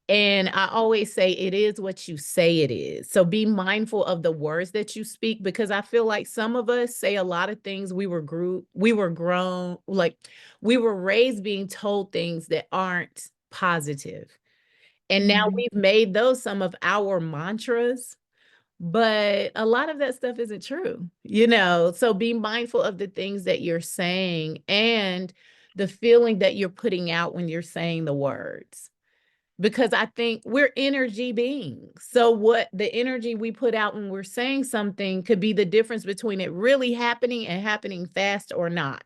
And I always say it is what you say it is. So be mindful of the words that you speak, because I feel like some of us say a lot of things. We were grown, like we were raised being told things that aren't positive. And now Mhm. we've made those some of our mantras, but a lot of that stuff isn't true. So be mindful of the things that you're saying and the feeling that you're putting out when you're saying the words, because I think we're energy beings. So what the energy we put out when we're saying something could be the difference between it really happening and happening fast or not.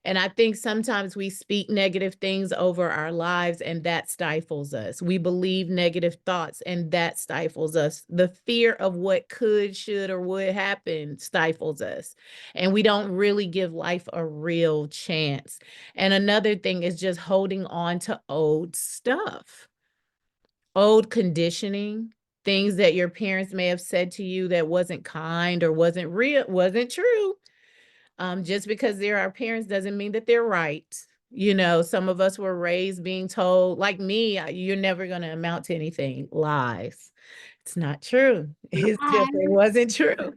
And I think sometimes we speak negative things over our lives and that stifles us. We believe negative thoughts and that stifles us. The fear of what could, should, or would happen stifles us. And we don't really give life a real chance. And another thing is just holding on to old stuff, old conditioning, things that your parents may have said to you that wasn't kind or wasn't real, wasn't true. Just because they're our parents doesn't mean that they're right. Some of us were raised being told, like me, you're never going to amount to anything. Lies. It's not true. It's just, it Hi. wasn't true.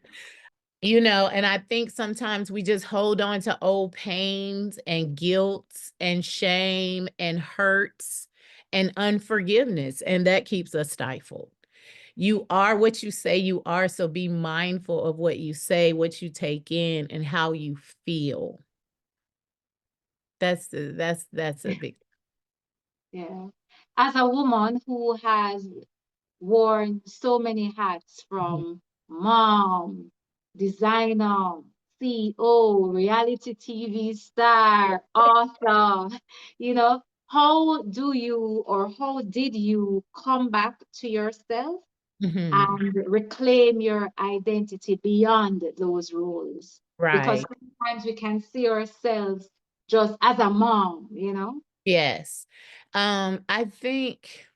And I think sometimes we just hold on to old pains and guilt and shame and hurts and unforgiveness, and that keeps us stifled. You are what you say you are, so be mindful of what you say, what you take in, and how you feel. That's a big. Yeah. As a woman who has worn so many hats, Mhm. from mom, designer, CEO, reality TV star, author, how do you, or how did you come back to yourself Mhm. and reclaim your identity beyond those roles? Because Right. sometimes we can see ourselves just as a mom. Yes. I think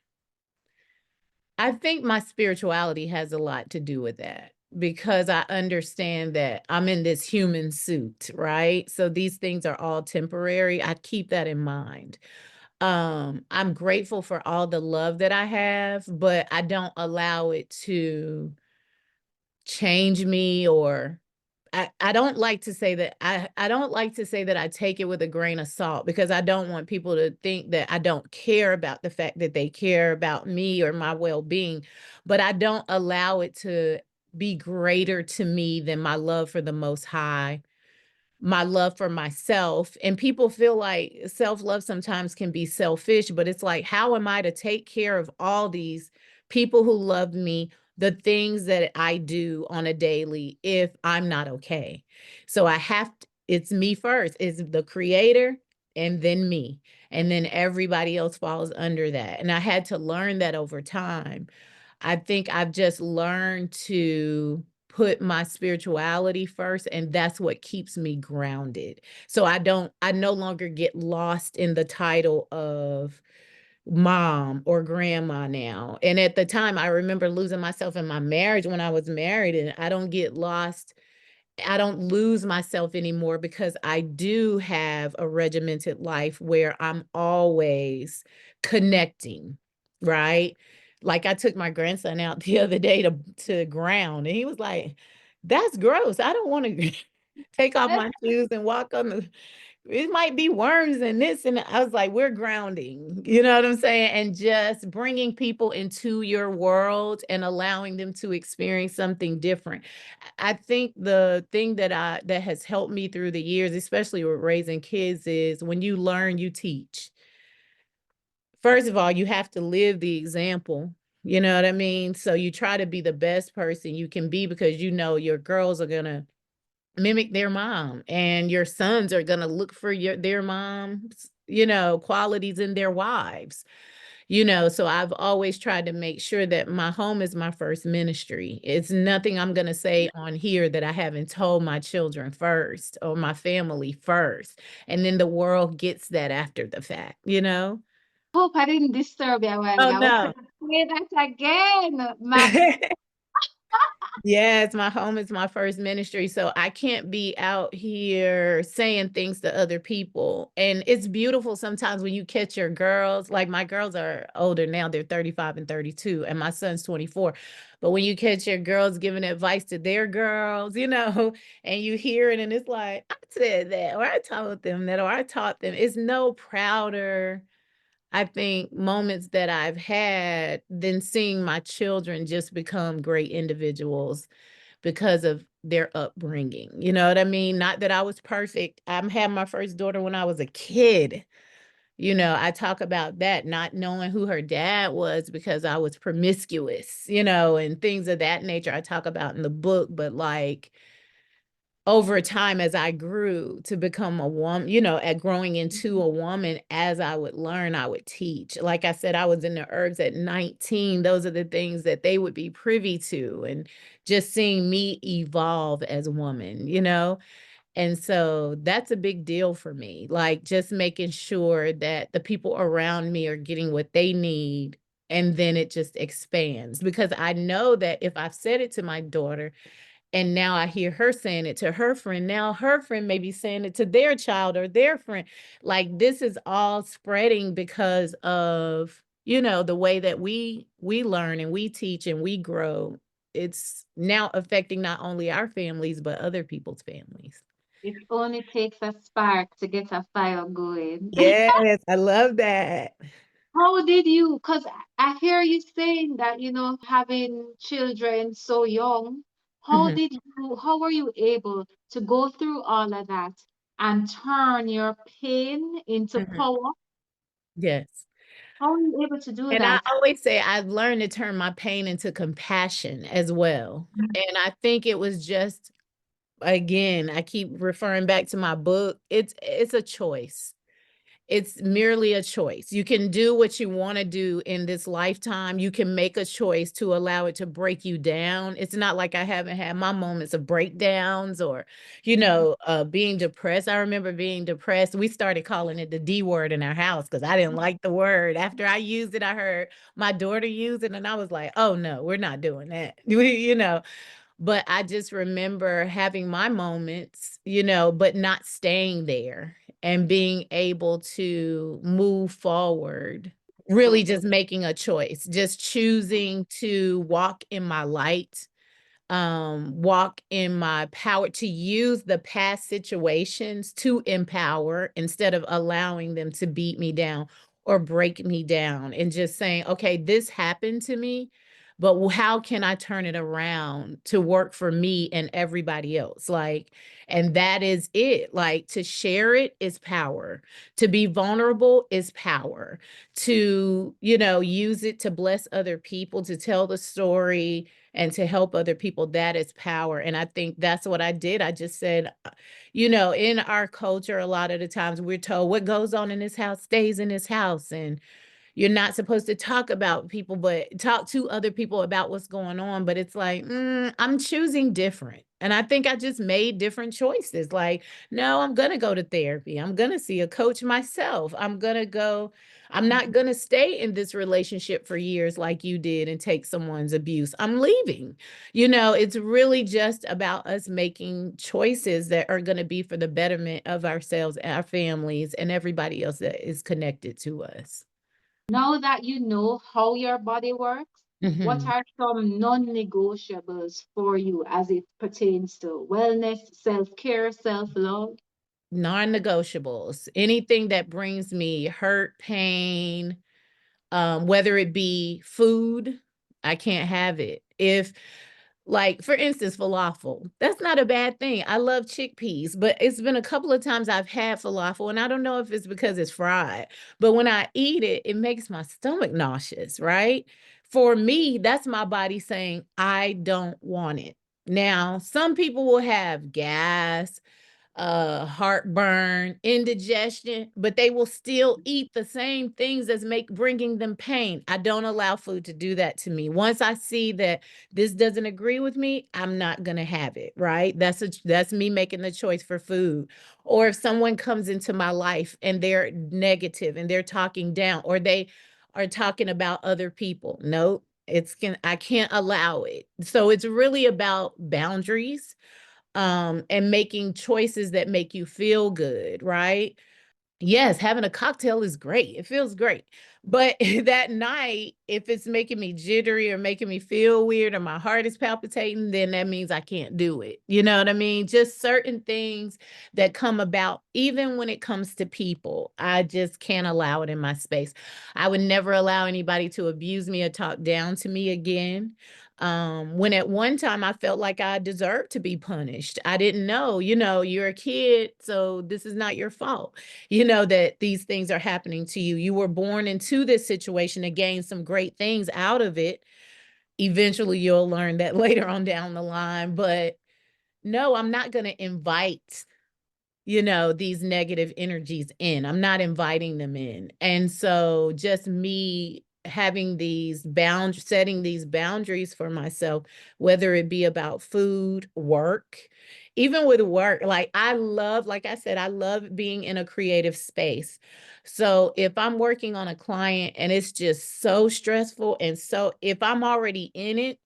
my spirituality has a lot to do with that, because I understand that I'm in this human suit, right? So these things are all temporary. I keep that in mind. I'm grateful for all the love that I have, but I don't allow it to change me, or I don't like to say that I don't like to say that I take it with a grain of salt, because I don't want people to think that I don't care about the fact that they care about me or my well-being, but I don't allow it to be greater to me than my love for the Most High, my love for myself. And people feel like self-love sometimes can be selfish, but it's like, how am I to take care of all these people who love me, the things that I do on a daily, if I'm not okay? So it's me first, it's the creator and then me. And then everybody else falls under that. And I had to learn that over time. I think I've just learned to put my spirituality first, and that's what keeps me grounded. So I no longer get lost in the title of mom or grandma now. And at the time, I remember losing myself in my marriage when I was married, and I don't get lost. I don't lose myself anymore, because I do have a regimented life where I'm always connecting, right? Like I took my grandson out the other day to ground, and he was like, "That's gross. I don't want to take off my shoes and walk on the it might be worms and this. And I was like, we're grounding, you know what I'm saying? And just bringing people into your world and allowing them to experience something different. I think the thing that has helped me through the years, especially with raising kids, is when you learn, you teach. First of all, you have to live the example. You know what I mean? So you try to be the best person you can be, because you know your girls are gonna mimic their mom, and your sons are gonna look for their mom's, qualities in their wives. So I've always tried to make sure that my home is my first ministry. It's nothing I'm gonna say on here that I haven't told my children first, or my family first. And then the world gets that after the fact. Hope I didn't disturb you a while Oh ago. I was no. trying to say that again. My Yes, my home is my first ministry, so I can't be out here saying things to other people. And it's beautiful sometimes when you catch your girls. Like, my girls are older now, they're 35 and 32, and my son's 24. But when you catch your girls giving advice to their girls, and you hear it, and it's like, I said that, or I told them that, or I taught them. It's no prouder, I think, moments that I've had than seeing my children just become great individuals because of their upbringing. You know what I mean? Not that I was perfect. I had my first daughter when I was a kid. I talk about that, not knowing who her dad was because I was promiscuous, and things of that nature I talk about in the book. But like, over time, as I grew to become a woman, at growing into a woman, as I would learn, I would teach. Like I said, I was in the herbs at 19. Those are the things that they would be privy to, and just seeing me evolve as a woman. And so that's a big deal for me. Like, just making sure that the people around me are getting what they need. And then it just expands, because I know that if I've said it to my daughter, and now I hear her saying it to her friend. Now her friend may be saying it to their child or their friend. Like, this is all spreading because of, the way that we learn and we teach and we grow. It's now affecting not only our families, but other people's families. It only takes a spark to get a fire going. Yes, I love that. How did you? Because I hear you saying that, having children so young, Mhm, how were you able to go through all of that and turn your pain into mhm. power? Yes. How were you able to do And I that? always say I've learned to turn my pain into compassion as well. And I think it was just, again, I keep referring back to my book. It's a choice. It's merely a choice. You can do what you want to do in this lifetime. You can make a choice to allow it to break you down. It's not like I haven't had my moments of breakdowns, or, being depressed. I remember being depressed. We started calling it the D word in our house because I didn't like the word. After I used it, I heard my daughter use it, and I was like, oh no, we're not doing that. But I just remember having my moments, but not staying there, and being able to move forward, really just making a choice, just choosing to walk in my light, walk in my power, to use the past situations to empower instead of allowing them to beat me down or break me down, and just saying, okay, this happened to me, but how can I turn it around to work for me and everybody else? Like, and that is it. Like, to share it is power. To be vulnerable is power. To, use it to bless other people, to tell the story and to help other people, that is power. And I think that's what I did. I just said, in our culture, a lot of the times we're told what goes on in this house stays in this house. And you're not supposed to talk about people, but talk to other people about what's going on. But it's like, I'm choosing different. And I think I just made different choices. Like, no, I'm going to go to therapy. I'm going to see a coach myself. I'm not going to stay in this relationship for years like you did and take someone's abuse. I'm leaving. It's really just about us making choices that are going to be for the betterment of ourselves, our families, and everybody else that is connected to us. Now that you know how your body works, what Mhm. are some non-negotiables for you as it pertains to wellness, self-care, self-love? non-negotiables, anything that brings me hurt, pain, whether it be food, I can't have it. If, like, for instance, falafel, that's not a bad thing. I love chickpeas, but it's been a couple of times I've had falafel, and I don't know if it's because it's fried, but when I eat it, it makes my stomach nauseous, right? For me, that's my body saying, I don't want it. Now, some people will have gas, heartburn, indigestion, but they will still eat the same things as bringing them pain. I don't allow food to do that to me. Once I see that this doesn't agree with me, I'm not going to have it, right? That's me making the choice for food. Or if someone comes into my life and they're negative and they're talking down, or they are talking about other people, nope. I can't allow it. So it's really about boundaries, and making choices that make you feel good, right? Yes, having a cocktail is great. It feels great. But that night, if it's making me jittery or making me feel weird or my heart is palpitating, then that means I can't do it. You know what I mean? Just certain things that come about, even when it comes to people, I just can't allow it in my space. I would never allow anybody to abuse me or talk down to me again. When at one time I felt like I deserved to be punished. I didn't know, you're a kid, so this is not your fault, that these things are happening to you. You were born into this situation to gain some great things out of it. Eventually, you'll learn that later on down the line. But no, I'm not going to invite, these negative energies in. I'm not inviting them in. And so just me having setting these boundaries for myself, whether it be about food, work, even with work, like I said, I love being in a creative space. So if I'm working on a client and it's just so stressful, and so if I'm already in it,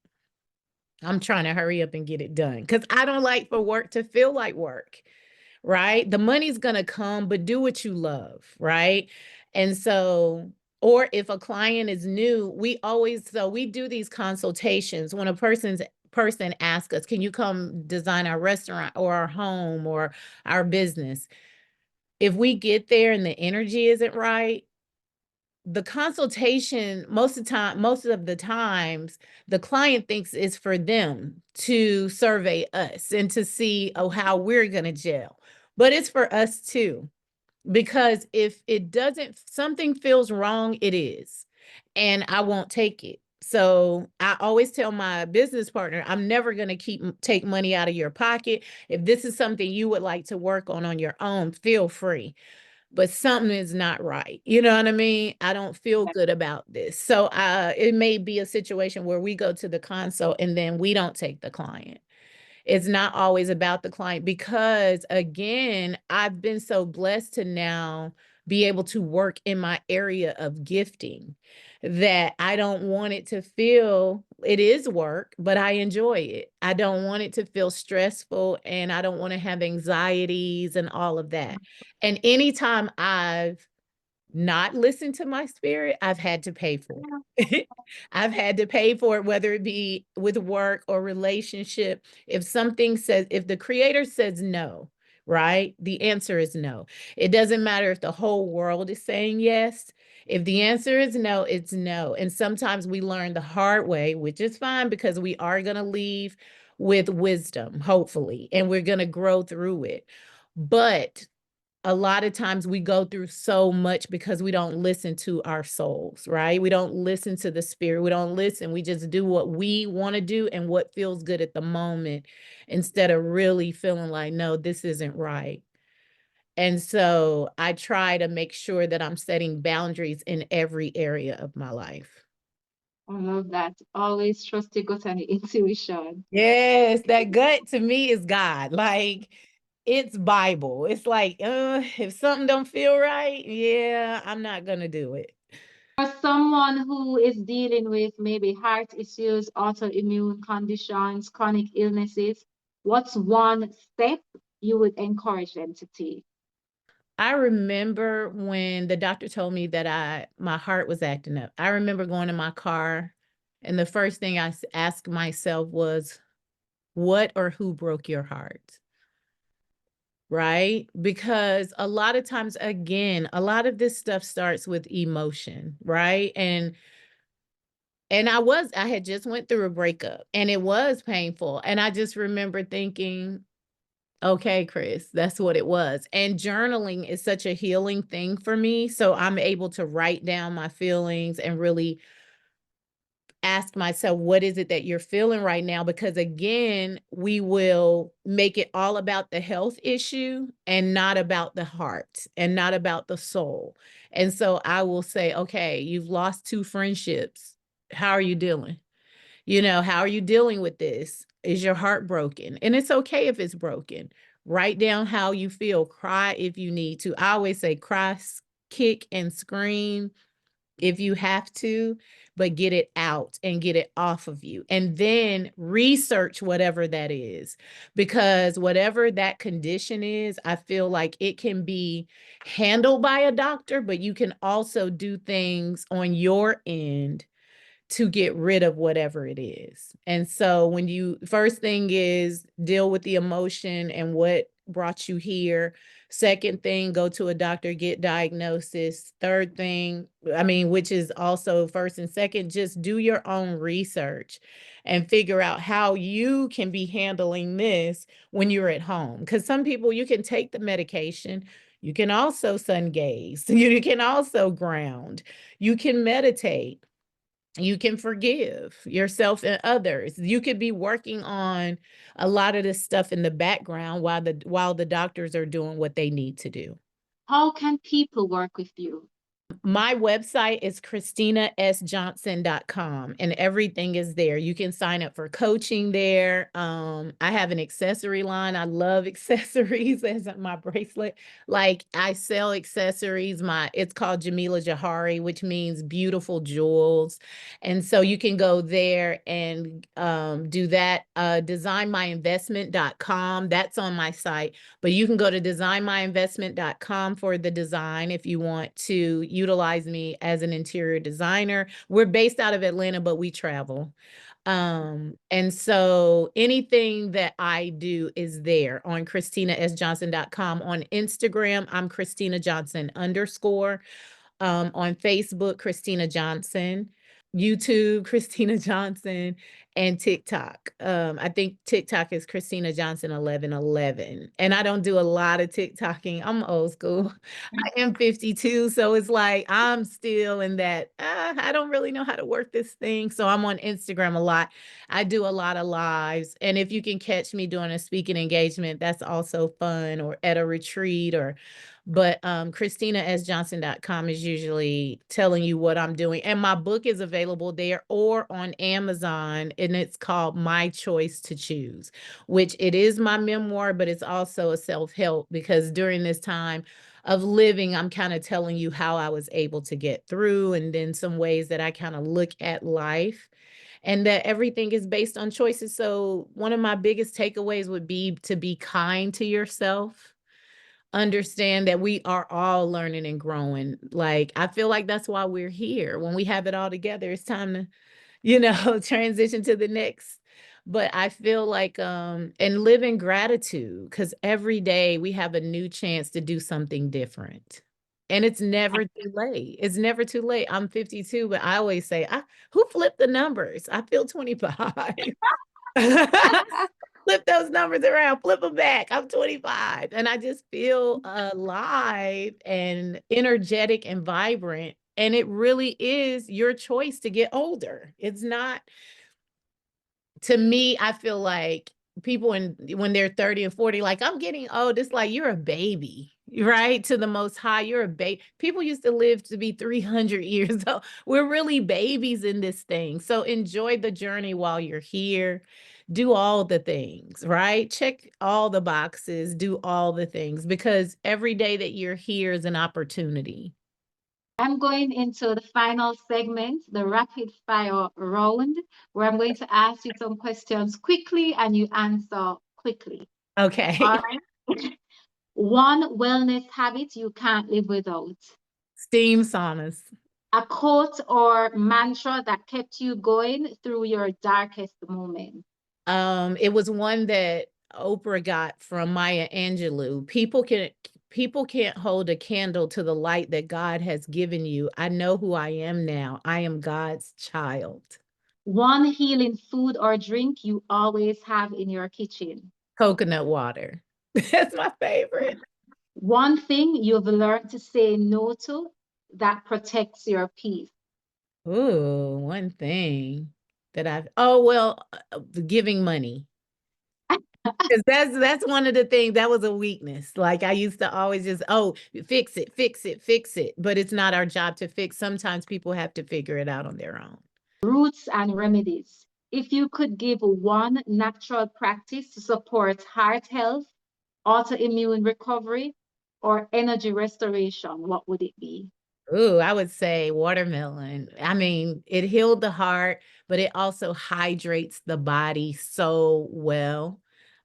I'm trying to hurry up and get it done because I don't like for work to feel like work, right? The money's going to come, but do what you love, right? And so, or if a client is new, we do these consultations when a person asks us, can you come design our restaurant or our home or our business? If we get there and the energy isn't right, the consultation, most of the times, the client thinks it's for them to survey us and to see, how we're going to gel. But it's for us too, because if something feels wrong, it is, and I won't take it. So I always tell my business partner, I'm never going to take money out of your pocket. If this is something you would like to work on your own, feel free, but something is not right. You know what I mean? I don't feel good about this. So it may be a situation where we go to the consult and then we don't take the client. It's not always about the client because, again, I've been so blessed to now be able to work in my area of gifting that I don't want it to feel it is work, but I enjoy it. I don't want it to feel stressful, and I don't want to have anxieties and all of that. And anytime I've not listen to my spirit, I've had to pay for it. I've had to pay for it, whether it be with work or relationship. If the creator says no, right? The answer is no. It doesn't matter if the whole world is saying yes. If the answer is no, it's no. And sometimes we learn the hard way, which is fine because we are going to leave with wisdom, hopefully, and we're going to grow through it. But a lot of times we go through so much because we don't listen to our souls, right? We don't listen to the spirit. We don't listen. We just do what we want to do and what feels good at the moment instead of really feeling like, no, this isn't right. And so I try to make sure that I'm setting boundaries in every area of my life. I love that. Always trust your gut and your intuition. Yes, that gut to me is God. Like, it's Bible. It's like, if something don't feel right, yeah, I'm not gonna do it. For someone who is dealing with maybe heart issues, autoimmune conditions, chronic illnesses, what's one step you would encourage them to take? I remember when the doctor told me that my heart was acting up. I remember going in my car, and the first thing I asked myself was, what or who broke your heart? right? Because a lot of times, again, a lot of this stuff starts with emotion, right? And I had just went through a breakup and it was painful. And I just remember thinking, okay, Chris, that's what it was. And journaling is such a healing thing for me. So I'm able to write down my feelings and really ask myself, what is it that you're feeling right now? Because again, we will make it all about the health issue and not about the heart and not about the soul. And so I will say, okay, you've lost 2 friendships. How are you dealing? How are you dealing with this? Is your heart broken? And it's okay if it's broken. Write down how you feel. Cry if you need to. I always say cry, kick, and scream if you have to, but get it out and get it off of you. And then research whatever that is, because whatever that condition is, I feel like it can be handled by a doctor, but you can also do things on your end to get rid of whatever it is. And so when you first thing is deal with the emotion and what brought you here. Second thing, go to a doctor, get diagnosis. Third thing, which is also first and second, just do your own research and figure out how you can be handling this when you're at home. Because some people, you can take the medication, you can also sun gaze, you can also ground, you can meditate, you can forgive yourself and others. You could be working on a lot of this stuff in the background while the doctors are doing what they need to do. How can people work with you? My website is ChristinaSJohnson.com and everything is there. You can sign up for coaching there. I have an accessory line. I love accessories as my bracelet. Like I sell accessories. It's called Jamila Jahari, which means beautiful jewels. And so you can go there and do that. Designmyinvestment.com. That's on my site. But you can go to designmyinvestment.com for the design if you want to utilize me as an interior designer. We're based out of Atlanta, but we travel. And so anything that I do is there on ChristinaSJohnson.com. On Instagram, I'm Christina Johnson _. On Facebook, Christina Johnson. YouTube, Christina Johnson, and TikTok. I think TikTok is Christina Johnson 1111. And I don't do a lot of TikToking. I'm old school. I am 52, so it's like I'm still in that. I don't really know how to work this thing, so I'm on Instagram a lot. I do a lot of lives, and if you can catch me doing a speaking engagement, that's also fun, or at a retreat, but ChristinaSJohnson.com is usually telling you what I'm doing. And my book is available there or on Amazon, and it's called My Choice to Choose, which it is my memoir, but it's also a self-help, because during this time of living, I'm kind of telling you how I was able to get through, and then some ways that I kind of look at life, and that everything is based on choices. So one of my biggest takeaways would be to be kind to yourself. Understand that we are all learning and growing. Like, I feel like that's why we're here. When we have it all together, it's time to, transition to the next. But I feel like, and live in gratitude, because every day we have a new chance to do something different. And it's never too late. It's never too late. I'm 52, but I always say, who flipped the numbers? I feel 25. Flip those numbers around, flip them back. I'm 25 and I just feel alive and energetic and vibrant. And it really is your choice to get older. It's not, to me, I feel like people when they're 30 and 40, like, I'm getting old. It's like you're a baby, right? To the Most High, you're a baby. People used to live to be 300 years old. We're really babies in this thing. So enjoy the journey while you're here. Do all the things, right? Check all the boxes, do all the things, because every day that you're here is an opportunity. I'm going into the final segment, the rapid fire round, where I'm going to ask you some questions quickly and you answer quickly. Okay. All right. One wellness habit you can't live without. Steam saunas. A quote or mantra that kept you going through your darkest moment. It was one that Oprah got from Maya Angelou. People can't hold a candle to the light that God has given you. I know who I am now. I am God's child. One healing food or drink you always have in your kitchen. Coconut water. That's my favorite. One thing you've learned to say no to that protects your peace. Ooh, one thing that I've oh well, giving money. Because that's one of the things that was a weakness. Like I used to always just, oh, fix it, fix it, fix it. But it's not our job to fix. Sometimes people have to figure it out on their own. Roots and remedies. If you could give one natural practice to support heart health, autoimmune recovery, or energy restoration, what would it be? Ooh, I would say watermelon. I mean, it healed the heart, but it also hydrates the body so well.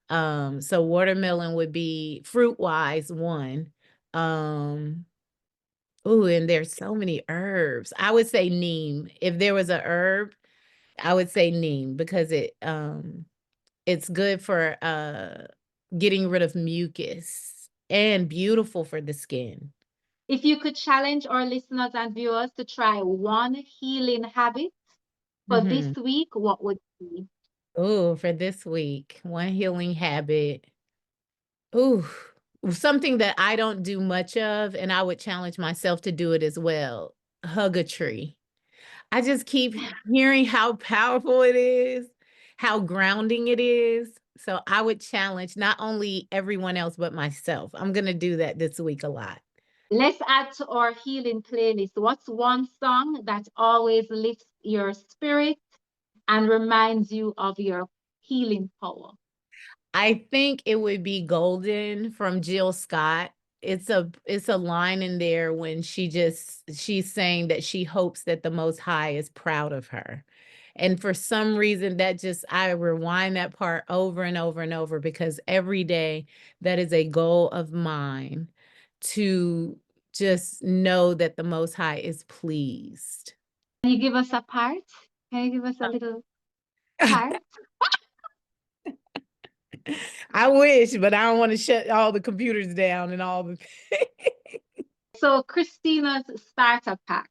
So watermelon would be fruit-wise one. Um, ooh, and there's so many herbs. I would say neem. If there was a herb, I would say neem because it's good for getting rid of mucus and beautiful for the skin. If you could challenge our listeners and viewers to try one healing habit for this Mhm. week, what would it be? Ooh, for this week, one healing habit. Ooh, something that I don't do much of, and I would challenge myself to do it as well. Hug a tree. I just keep hearing how powerful it is, how grounding it is. So I would challenge not only everyone else, but myself. I'm going to do that this week a lot. Let's add to our healing playlist. What's one song that always lifts your spirit and reminds you of your healing power? I think it would be Golden from Jill Scott. It's a line in there when she's saying that she hopes that the Most High is proud of her. And for some reason that just I rewind that part over and over and over because every day that is a goal of mine to just know that the Most High is pleased. Can you give us a part? Can you give us a little part? I wish, but I don't want to shut all the computers down and all the So, Christina's starter pack.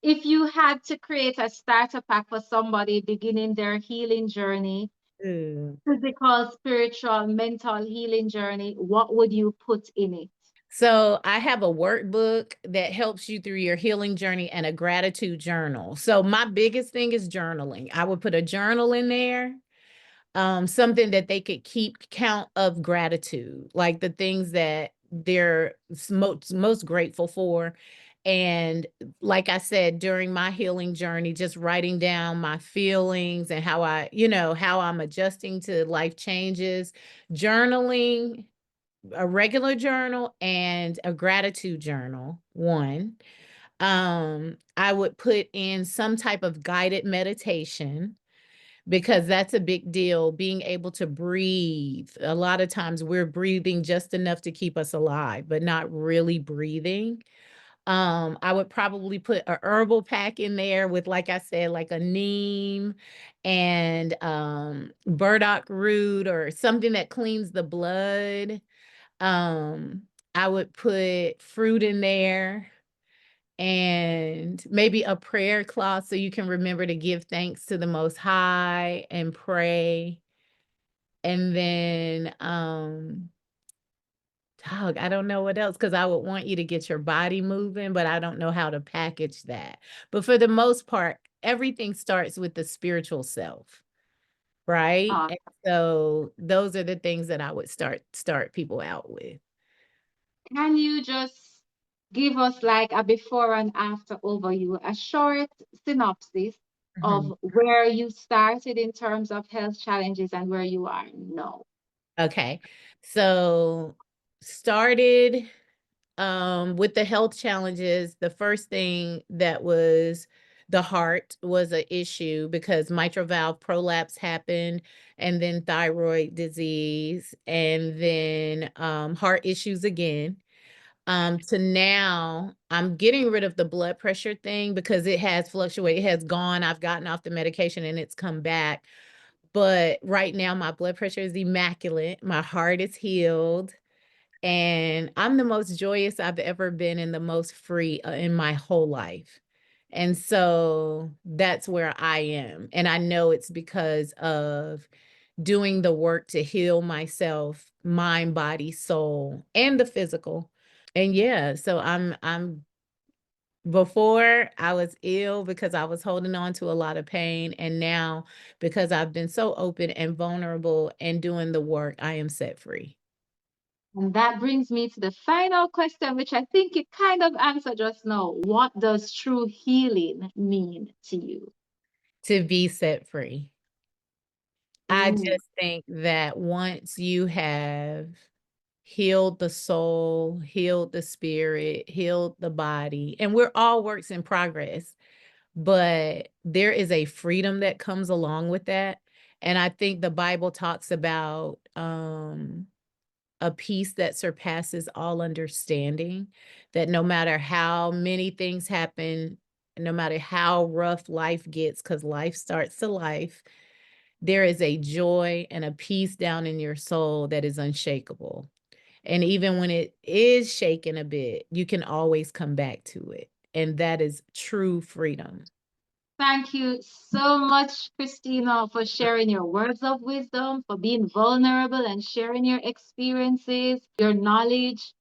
If you had to create a starter pack for somebody beginning their healing journey, Ugh. physical, spiritual, mental healing journey, what would you put in it? So I have a workbook that helps you through your healing journey and a gratitude journal. So my biggest thing is journaling. I would put a journal in there, something that they could keep count of gratitude, like the things that they're most grateful for. And like I said, during my healing journey, just writing down my feelings and how how I'm adjusting to life changes, journaling, a regular journal and a gratitude journal, one. I would put in some type of guided meditation because that's a big deal, being able to breathe. A lot of times we're breathing just enough to keep us alive, but not really breathing. I would probably put a herbal pack in there with, like I said, like a neem and burdock root or something that cleans the blood. um, I would put fruit in there and maybe a prayer cloth so you can remember to give thanks to the Most High and pray. And then, dog, I don't know what else because I would want you to get your body moving, but I don't know how to package that. But for the most part, everything starts with the spiritual self, right? Uh, And so those are the things that I would start people out with. can you just give us like a before and after overview, a short synopsis Mhm. of where you started in terms of health challenges and where you are now? Okay. So started with the health challenges, the first thing that was the heart was an issue because mitral valve prolapse happened and then thyroid disease and then heart issues again. To now I'm getting rid of the blood pressure thing because it has fluctuated, it has gone. I've gotten off the medication and it's come back. But right now, my blood pressure is immaculate. My heart is healed. And I'm the most joyous I've ever been and the most free in my whole life. And so that's where I am. And I know it's because of doing the work to heal myself, mind, body, soul, and the physical. And yeah, so I'm before I was ill because I was holding on to a lot of pain. And now, because I've been so open and vulnerable and doing the work, I am set free. And that brings me to the final question, which I think you kind of answered just now. What does true healing mean to you? To be set free. I Ooh, just think that once you have healed the soul, healed the spirit, healed the body, and we're all works in progress, but there is a freedom that comes along with that. And I think the Bible talks about a peace that surpasses all understanding, that no matter how many things happen, no matter how rough life gets, because life starts to life, there is a joy and a peace down in your soul that is unshakable. And even when it is shaken a bit, you can always come back to it. And that is true freedom. thank you so much, Christina, for sharing your words of wisdom, for being vulnerable and sharing your experiences, your knowledge.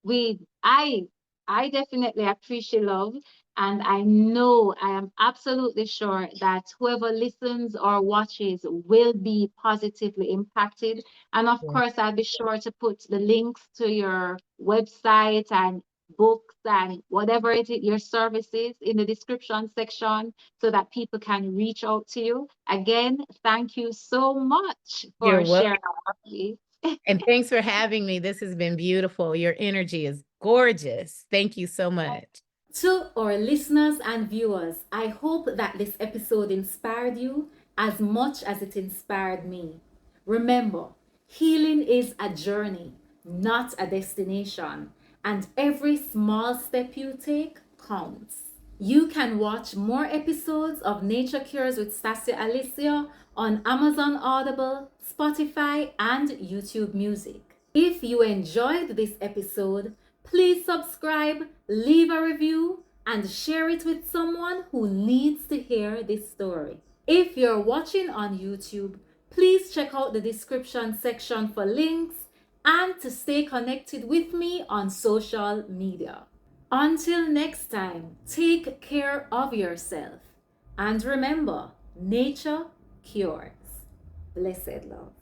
we I I definitely appreciate love, and I know I am absolutely sure that whoever listens or watches will be positively impacted. And of Yeah. course, I'll be sure to put the links to your website and books and whatever it is, your services in the description section so that people can reach out to you. Again, thank you so much You're for welcome. sharing with me. And thanks for having me. This has been beautiful. Your energy is gorgeous. Thank you so much. To our listeners and viewers, I hope that this episode inspired you as much as it inspired me. Remember, healing is a journey, not a destination, and every small step you take counts. You can watch more episodes of Nature Cures with Stacia Alicia on Amazon Audible, Spotify, and YouTube Music. If you enjoyed this episode, please subscribe, leave a review, and share it with someone who needs to hear this story. If you're watching on YouTube, please check out the description section for links and to stay connected with me on social media. Until next time, take care of yourself. And remember, nature cures. Blessed love.